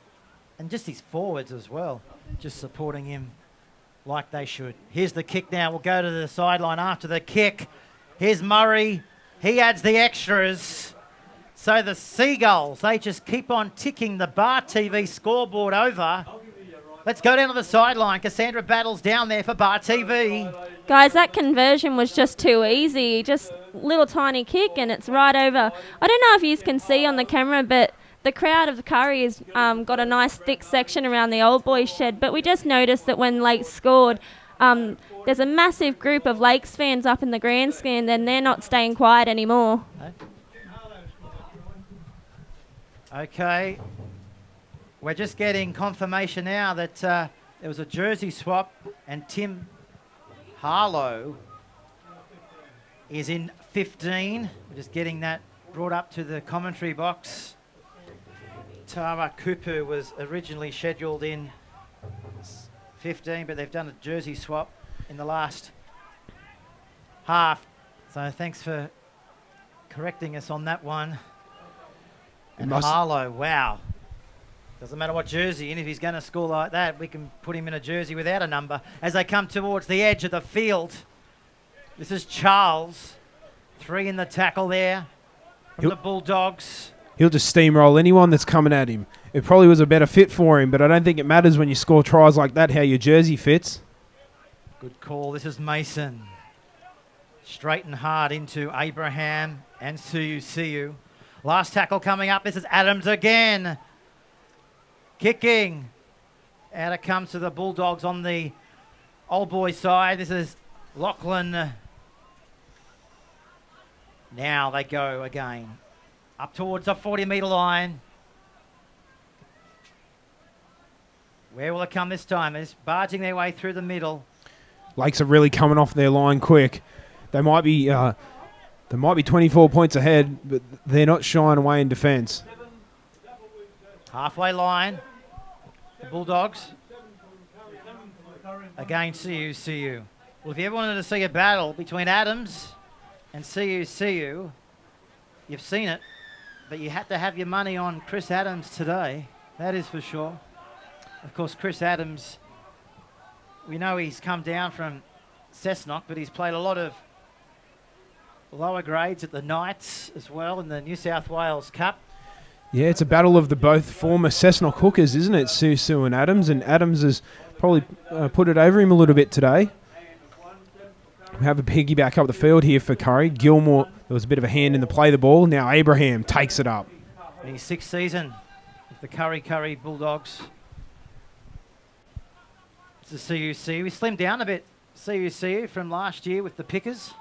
And just his forwards as well, just supporting him like they should. Here's the kick now. We'll go to the sideline after the kick. Here's Murray. He adds the extras. So the Seagulls, they just keep on ticking the Bar TV scoreboard over. Let's go down to the sideline. Cassandra Battle's down there for Bar TV. Guys, that conversion was just too easy. Just little tiny kick and it's right over. I don't know if you can see on the camera, but the crowd of the Kurri has got a nice thick section around the old boys shed, but we just noticed that when Lakes scored, there's a massive group of Lakes fans up in the grandstand and they're not staying quiet anymore. Okay. We're just getting confirmation now that there was a jersey swap and Tim Harlow is in 15. We're just getting that brought up to the commentary box. Tara Kupu was originally scheduled in 15, but they've done a jersey swap in the last half. So thanks for correcting us on that one. And Harlow, wow. Doesn't matter what jersey, and if he's going to score like that, we can put him in a jersey without a number. As they come towards the edge of the field, this is Charles. 3 in the tackle there from the Bulldogs. He'll just steamroll anyone that's coming at him. It probably was a better fit for him, but I don't think it matters when you score tries like that how your jersey fits. Good call. This is Mason. Straight and hard into Abraham and Siu. Last tackle coming up. This is Adams again. Kicking. Out it comes to the Bulldogs on the old boy side. This is Lachlan. Now they go again. Up towards the 40-metre line. Where will it come this time? It's barging their way through the middle. Lakes are really coming off their line quick. They might be 24 points ahead, but they're not shying away in defence. Halfway line. The Bulldogs. Again, Siu. Well, if you ever wanted to see a battle between Adams and Siu, you've seen it. But you had to have your money on Chris Adams today. That is for sure. Of course, Chris Adams, we know he's come down from Cessnock, but he's played a lot of lower grades at the Knights as well in the New South Wales Cup. Yeah, it's a battle of the both former Cessnock hookers, isn't it? Siu and Adams has probably put it over him a little bit today. We have a piggyback up the field here for Kurri. Gilmore, there was a bit of a hand in the play of the ball. Now Abraham takes it up. In his 6th season with the Kurri Bulldogs. It's the Siu. We slimmed down a bit, Siu from last year with the Pickers.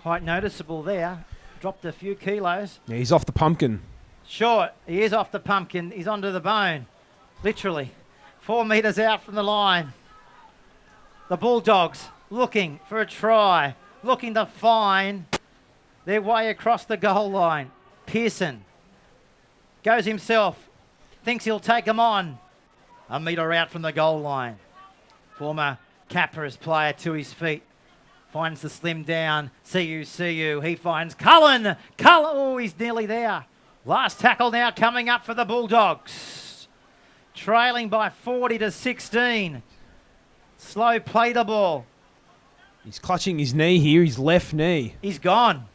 Quite noticeable there. Dropped a few kilos. Yeah, he's off the pumpkin. Sure, he is off the pumpkin. He's onto the bone, literally. 4 metres out from the line. The Bulldogs looking for a try, looking to find their way across the goal line. Pearson goes himself, thinks he'll take him on. A metre out from the goal line. Former Capras player to his feet. Finds the slim down. Siu. He finds Cullen. Oh, he's nearly there. Last tackle now coming up for the Bulldogs. Trailing by 40-16. Slow play the ball. He's clutching his knee here, his left knee. He's gone.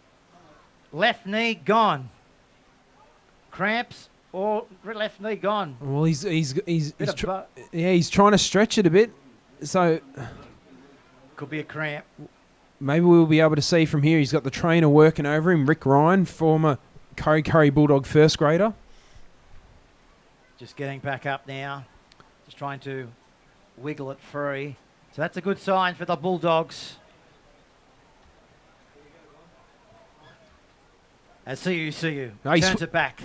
Left knee gone. Cramps or left knee gone. Well, he's trying to stretch it a bit. So could be a cramp. Maybe we'll be able to see from here. He's got the trainer working over him, Rick Ryan, former Kurri Bulldog first grader. Just getting back up now. Just trying to wiggle it free. So that's a good sign for the Bulldogs. As Siu turns it back.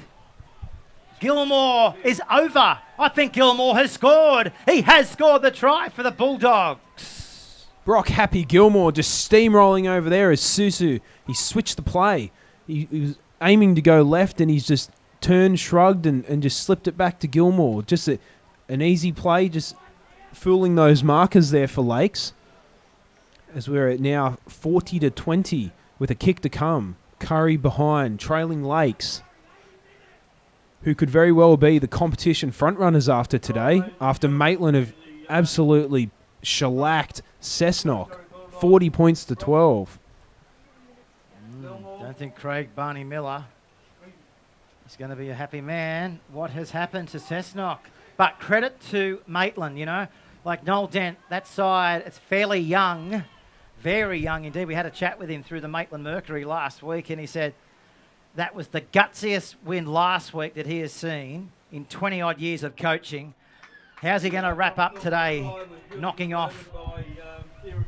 Gilmore is over. I think Gilmore has scored. He has scored the try for the Bulldogs. Brock Happy Gilmore just steamrolling over there as Susu. He switched the play. He was aiming to go left and he's just turned, shrugged and just slipped it back to Gilmore. Just an easy play, just fooling those markers there for Lakes. As we're at now 40-20 with a kick to come. Kurri behind, trailing Lakes, who could very well be the competition frontrunners after today, after Maitland have absolutely shellacked Cessnock, 40 points to 12. Don't think Craig Barney Miller is going to be a happy man. What has happened to Cessnock? But credit to Maitland, like Noel Dent, that side, it's fairly young, very young indeed. We had a chat with him through the Maitland Mercury last week and he said that was the gutsiest win last week that he has seen in 20-odd years of coaching. How's he going to wrap up today, knocking off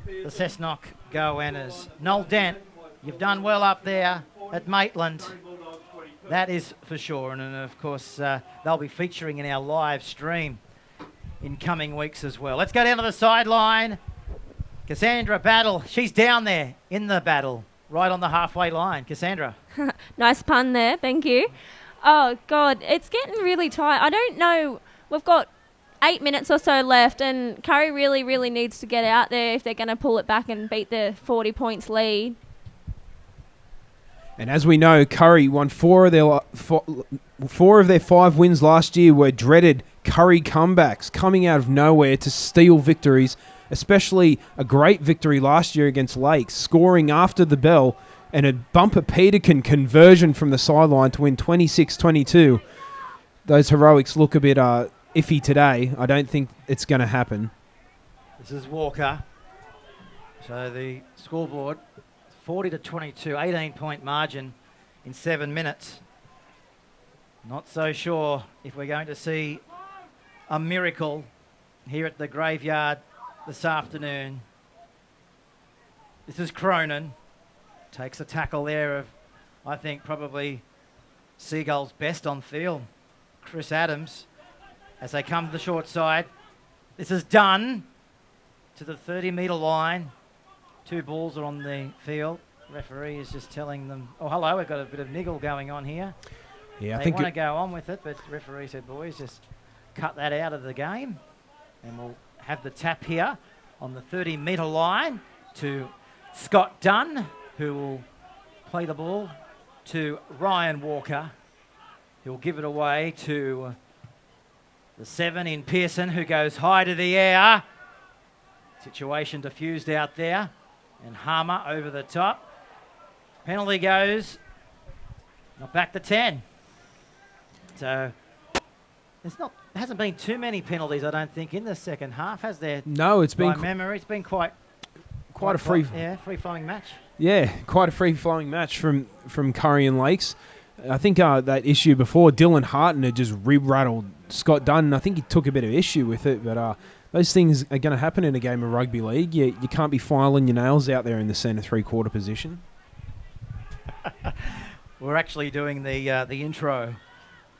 the Cessnock Goannas? Noel Dent, you've done well up there at Maitland. That is for sure. And of course, they'll be featuring in our live stream in coming weeks as well. Let's go down to the sideline. Cassandra Battle, she's down there in the battle, right on the halfway line. Cassandra. Nice pun there, thank you. Oh, God, it's getting really tight. I don't know. We've got 8 minutes or so left, and Kurri really, really needs to get out there if they're going to pull it back and beat the 40 points lead. And as we know, Kurri won four of their 5 wins last year were dreaded Kurri comebacks, coming out of nowhere to steal victories, especially a great victory last year against Lakes, scoring after the bell and a bumper Peterkin conversion from the sideline to win 26-22. Those heroics look a bit iffy today. I don't think it's going to happen. This is Walker. So the scoreboard, 40-22, 18-point margin in 7 minutes. Not so sure if we're going to see a miracle here at the graveyard this afternoon. This is Cronin. Takes a tackle there of, I think, probably Seagulls' best on field. Chris Adams, as they come to the short side. This is Dunn to the 30-metre line. 2 balls are on the field. Referee is just telling them, oh, hello, we've got a bit of niggle going on here. Yeah, I they think want to go on with it, but the referee said, boys, just cut that out of the game. And we'll have the tap here on the 30-metre line to Scott Dunn, who will play the ball to Ryan Walker. He'll give it away to the 7 in Pearson, who goes high to the air. Situation diffused out there. And Harmer over the top. Penalty goes not back to 10. So there hasn't been too many penalties, I don't think, in the second half, has there? No, it's been by memory. It's been quite a free-flowing match. Yeah, quite a free-flowing match from Kurri and Lakes. I think that issue before, Dylan Harton had just re-rattled Scott Dunn, and I think he took a bit of issue with it, but those things are going to happen in a game of rugby league. You can't be filing your nails out there in the centre three-quarter position. We're actually doing the intro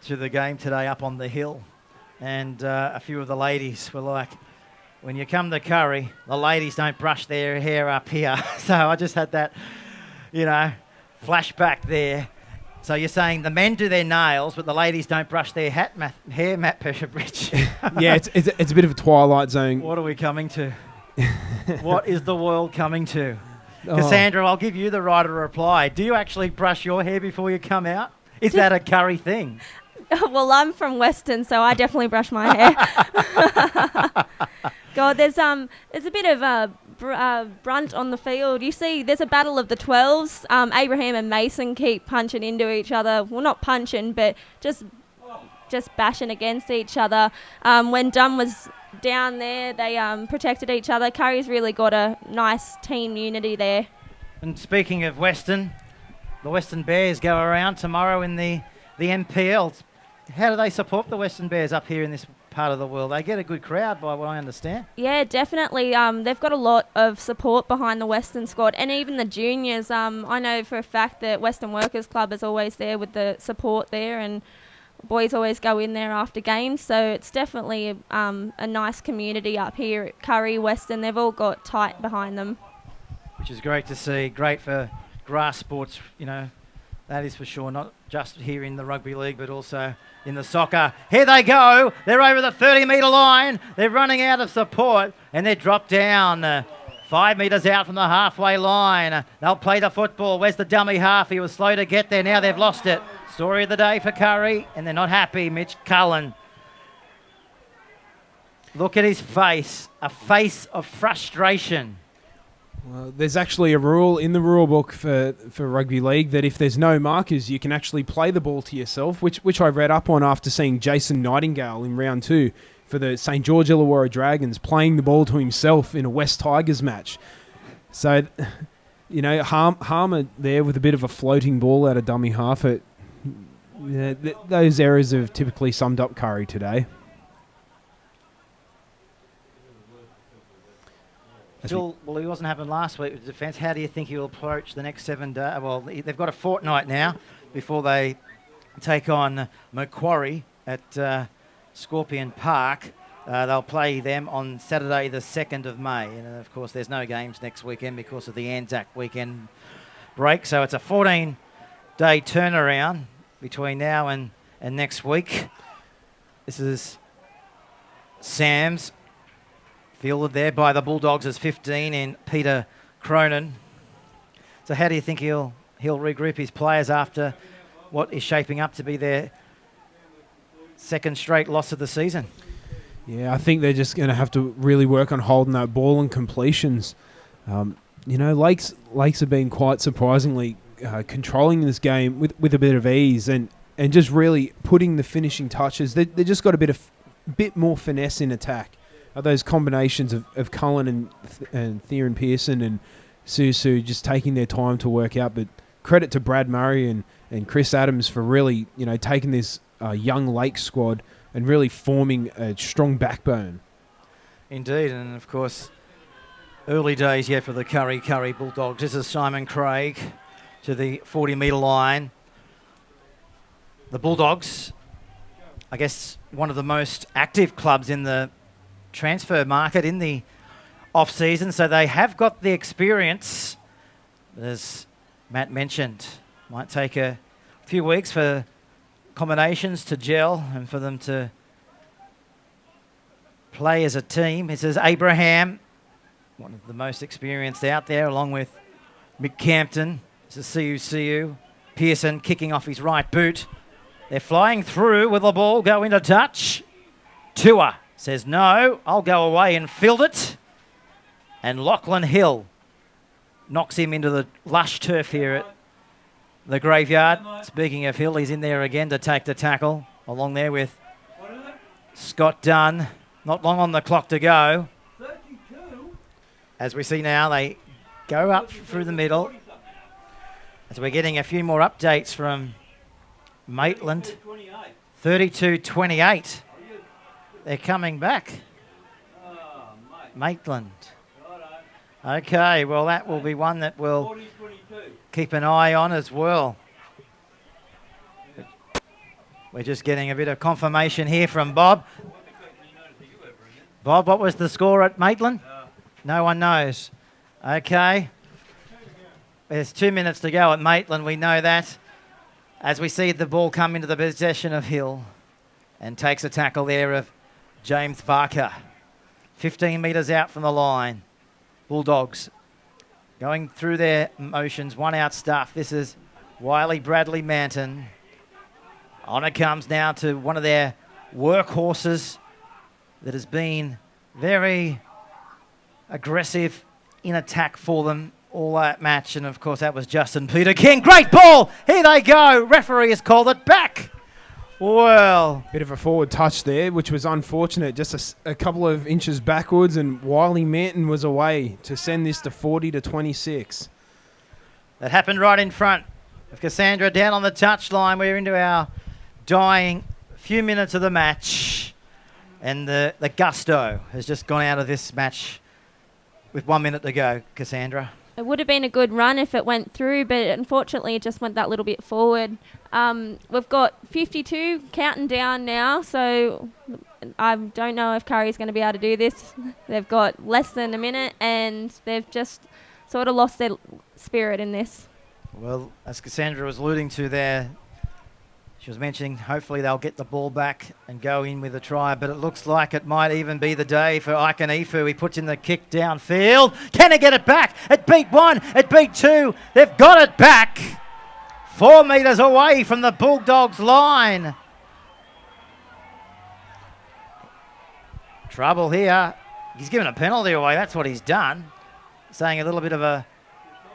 to the game today up on the hill, and a few of the ladies were like, when you come to Kurri, the ladies don't brush their hair up here. So I just had that, flashback there. So you're saying the men do their nails, but the ladies don't brush their hair, Matt Pesherbridge. Yeah, it's a bit of a Twilight Zone. What are we coming to? What is the world coming to? Cassandra, I'll give you the right to reply. Do you actually brush your hair before you come out? Is that a Kurri thing? Well, I'm from Western, so I definitely brush my hair. God, there's a bit of a brunt on the field. You see, there's a battle of the 12s. Abraham and Mason keep punching into each other. Well, not punching, but just bashing against each other. When Dunn was down there, they protected each other. Kurri's really got a nice team unity there. And speaking of Western, the Western Bears go around tomorrow in the NPL. How do they support the Western Bears up here in this part of the world? They get a good crowd, by what I understand. Yeah, definitely. They've got a lot of support behind the Western squad, and even the juniors. I know for a fact that Western Workers Club is always there with the support there, and boys always go in there after games. So it's definitely a nice community up here at Kurri, Western. They've all got tight behind them. Which is great to see. Great for grass sports, that is for sure. Not just here in the rugby league, but also in the soccer. Here they go. They're over the 30-metre line. They're running out of support, and they're dropped down 5 metres out from the halfway line. They'll play the football. Where's the dummy half? He was slow to get there. Now they've lost it. Story of the day for Kurri, and they're not happy. Mitch Cullen. Look at his face. A face of frustration. Well, there's actually a rule in the rule book for rugby league that if there's no markers, you can actually play the ball to yourself, which I read up on after seeing Jason Nightingale in round 2 for the St. George Illawarra Dragons playing the ball to himself in a West Tigers match. So, Harmer there with a bit of a floating ball out of dummy half. Those errors have typically summed up Kurri today. Still, he wasn't happening last week with defence. How do you think he'll approach the next 7 days? Well, they've got a fortnight now before they take on Macquarie at Scorpion Park. They'll play them on Saturday the 2nd of May. And, of course, there's no games next weekend because of the Anzac weekend break. So it's a 14-day turnaround between now and next week. This is Sams, fielded there by the Bulldogs as 15 in Peter Cronin. So how do you think he'll regroup his players after what is shaping up to be their second straight loss of the season? Yeah, I think they're just going to have to really work on holding that ball and completions. Lakes have been quite surprisingly controlling this game with a bit of ease and just really putting the finishing touches. They just got a bit more finesse in attack. Those combinations of Cullen and Theron Pearson and Susu just taking their time to work out. But credit to Brad Murray and Chris Adams for really taking this young Lakes squad and really forming a strong backbone. Indeed, and of course, early days yet for the Kurri Bulldogs. This is Simon Craig to the 40-metre line. The Bulldogs, I guess, one of the most active clubs in the transfer market in the off-season, so they have got the experience. But as Matt mentioned, might take a few weeks for combinations to gel and for them to play as a team. This is Abraham, one of the most experienced out there, along with Mick Campton. This is Siu. Pearson kicking off his right boot. They're flying through with the ball, go into touch. Tua says, no, I'll go away and field it. And Lachlan Hill knocks him into the lush turf here at the Graveyard. Speaking of Hill, he's in there again to take the tackle, along there with Scott Dunn. Not long on the clock to go. As we see now, they go up through the middle. As we're getting a few more updates from Maitland. 32-28. They're coming back. Maitland. Okay, well, that will be one that we'll keep an eye on as well. We're just getting a bit of confirmation here from Bob. Bob, what was the score at Maitland? No one knows. Okay. There's 2 minutes to go at Maitland, we know that. As we see the ball come into the possession of Hill and takes a tackle there of James Barker. 15 metres out from the line. Bulldogs going through their motions, one out stuff. This is Wiley Bradley Manton. On it comes now to one of their workhorses that has been very aggressive in attack for them all that match. And of course, that was Justin Peter King. Great ball. Here they go. Referee has called it back. Well, bit of a forward touch there, which was unfortunate. Just a couple of inches backwards, and Wiley Manton was away to send this to 40-26. That happened right in front of Cassandra down on the touchline. We're into our dying few minutes of the match, and the gusto has just gone out of this match with 1 minute to go. Cassandra. It would have been a good run if it went through, but unfortunately it just went that little bit forward. We've got 52 counting down now, so I don't know if Kurri's going to be able to do this. They've got less than a minute, and they've just sort of lost their spirit in this. Well, as Cassandra was alluding to there, she was mentioning hopefully they'll get the ball back and go in with a try, but it looks like it might even be the day for Ikanifu. He puts in the kick downfield. Can he get it back? It beat one. It beat two. They've got it back. 4 metres away from the Bulldogs line. Trouble here. He's given a penalty away. That's what he's done. Saying a little bit of a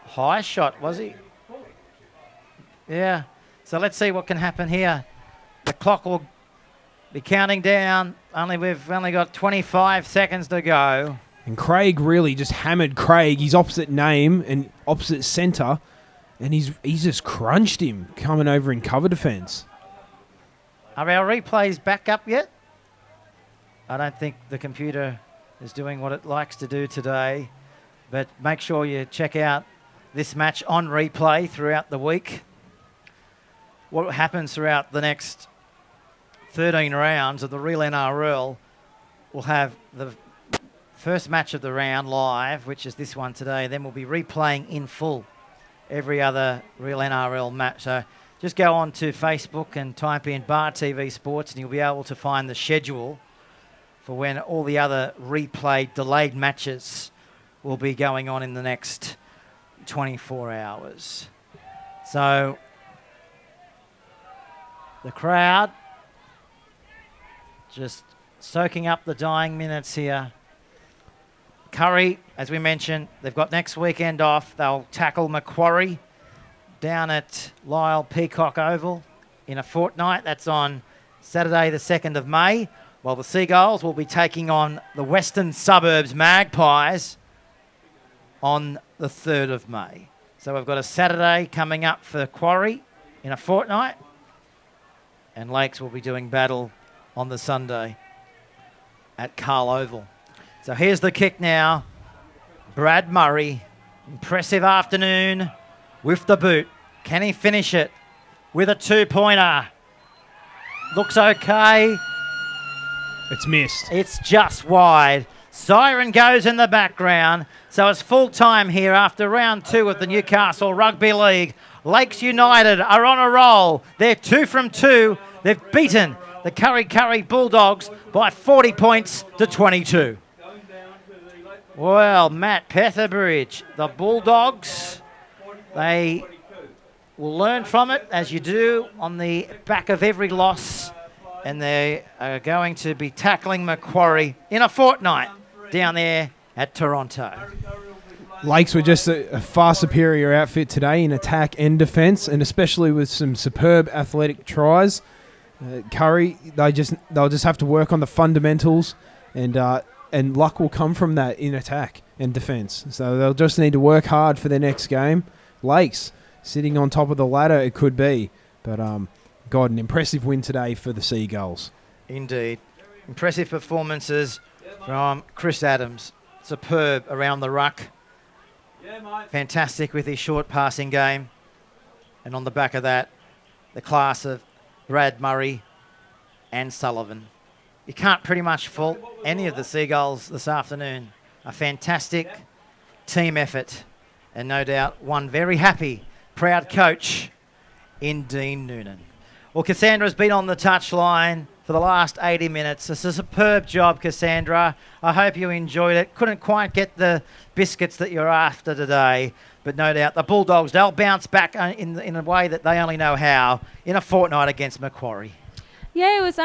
high shot, was he? Yeah. So let's see what can happen here. The clock will be counting down. We've only got 25 seconds to go. And Craig really just hammered Craig, his opposite name and opposite centre, and he's just crunched him coming over in cover defence. Are our replays back up yet? I don't think the computer is doing what it likes to do today, but make sure you check out this match on replay throughout the week. What happens throughout the next 13 rounds of the real NRL, we'll have the first match of the round live, which is this one today. Then we'll be replaying in full every other real NRL match. So just go on to Facebook and type in Bar TV Sports and you'll be able to find the schedule for when all the other replay delayed matches will be going on in the next 24 hours. So the crowd just soaking up the dying minutes here. Kurri, as we mentioned, they've got next weekend off. They'll tackle Macquarie down at Lyle Peacock Oval in a fortnight. That's on Saturday the 2nd of May, while the Seagulls will be taking on the Western Suburbs Magpies on the 3rd of May. So we've got a Saturday coming up for Quarry in a fortnight, and Lakes will be doing battle on the Sunday at Carl Oval. So here's the kick now. Brad Murray, impressive afternoon with the boot. Can he finish it with a 2-pointer? Looks okay. It's missed. It's just wide. Siren goes in the background. So it's full time here after round 2 of the Newcastle Rugby League. Lakes United are on a roll. They're 2 from 2. They've beaten the Kurri Bulldogs by 40 points to 22. Well, Matt Petherbridge, the Bulldogs, they will learn from it, as you do on the back of every loss, and they are going to be tackling Macquarie in a fortnight down there at Toronto. Lakes were just a far superior outfit today in attack and defence, and especially with some superb athletic tries. Kurri, they'll just have to work on the fundamentals, and luck will come from that in attack and defence. So they'll just need to work hard for their next game. Lakes, sitting on top of the ladder, it could be. But, God, an impressive win today for the Seagulls. Indeed. Impressive performances from Chris Adams. Superb around the ruck. Fantastic with his short passing game. And on the back of that, the class of Brad Murray and Sullivan. You can't pretty much fault any of the Seagulls this afternoon. A fantastic team effort, and no doubt one very happy, proud coach in Dean Noonan. Well, Cassandra's been on the touchline for the last 80 minutes. It's a superb job, Cassandra. I hope you enjoyed it. Couldn't quite get the biscuits that you're after today, but no doubt the Bulldogs, they'll bounce back in a way that they only know how in a fortnight against Macquarie. Yeah, it was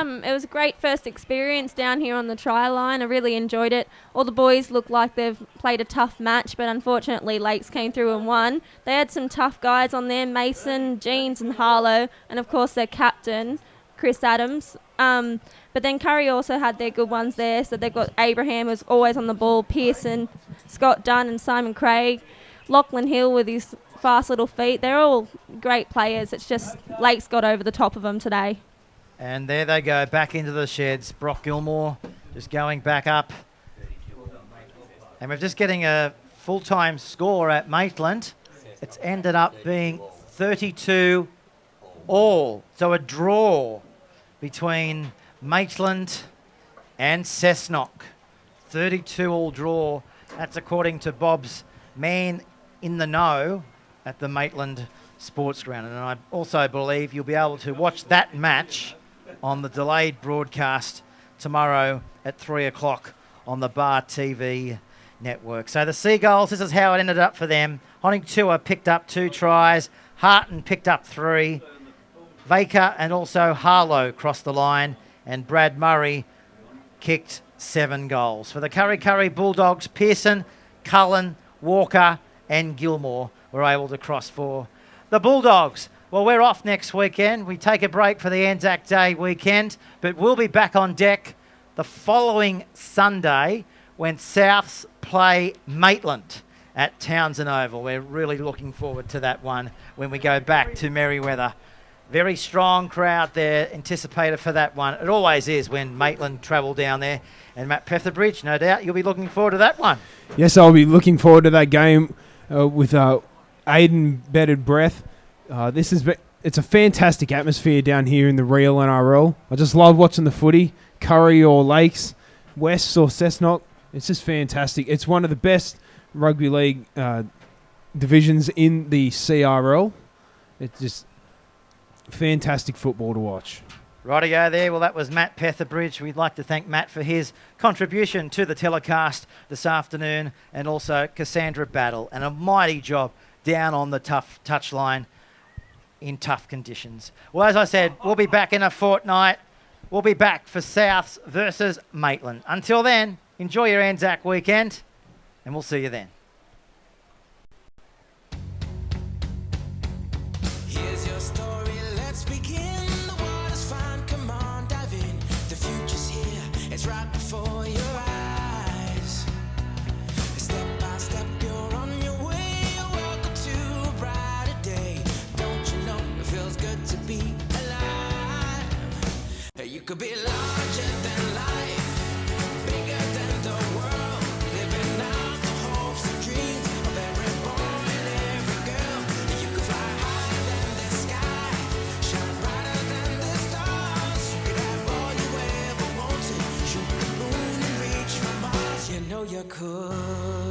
a great first experience down here on the try line. I really enjoyed it. All the boys look like they've played a tough match, but unfortunately Lakes came through and won. They had some tough guys on there, Mason, Jeans and Harlow, and of course their captain, Chris Adams. But then Kurri also had their good ones there, so they've got Abraham, who's always on the ball, Pearson, Scott Dunn and Simon Craig, Lachlan Hill with his fast little feet. They're all great players. It's just Lakes got over the top of them today. And there they go, back into the sheds. Brock Gilmore just going back up. And we're just getting a full-time score at Maitland. It's ended up being 32 all. So a draw between Maitland and Cessnock. 32 all draw. That's according to Bob's man in the know at the Maitland Sports Ground. And I also believe you'll be able to watch that match on the delayed broadcast tomorrow at 3 o'clock on the Bar TV network. So the Seagulls, this is how it ended up for them. Honingtua picked up 2 tries. Harton picked up 3. Vaker and also Harlow crossed the line. And Brad Murray kicked 7 goals. For the Kurri Bulldogs, Pearson, Cullen, Walker and Gilmore were able to cross for the Bulldogs. Well, we're off next weekend. We take a break for the Anzac Day weekend, but we'll be back on deck the following Sunday when Souths play Maitland at Townsend Oval. We're really looking forward to that one when we go back to Merriweather. Very strong crowd there anticipated for that one. It always is when Maitland travel down there. And Matt Petherbridge, no doubt you'll be looking forward to that one. Yes, I'll be looking forward to that game with Aiden bated breath. It's a fantastic atmosphere down here in the real NRL. I just love watching the footy. Kurri or Lakes, West or Cessnock. It's just fantastic. It's one of the best rugby league divisions in the CRL. It's just fantastic football to watch. Rightio there. Well, that was Matt Petherbridge. We'd like to thank Matt for his contribution to the telecast this afternoon, and also Cassandra Battle, and a mighty job down on the tough touchline in tough conditions. Well, as I said, we'll be back in a fortnight. We'll be back for Souths versus Maitland. Until then, enjoy your Anzac weekend, and we'll see you then. Here's your story, let's begin. The water's fine, come on, dive in. The future's here, it's right before your eyes. Step by step, you're on your way. Welcome to a brighter day. Don't you know it feels good to be alive? You could be larger than life, bigger than the world, living out the hopes and dreams of every boy and every girl. You could fly higher than the sky, shine brighter than the stars. You could have all you ever wanted, shoot the moon and reach for Mars. You know you could.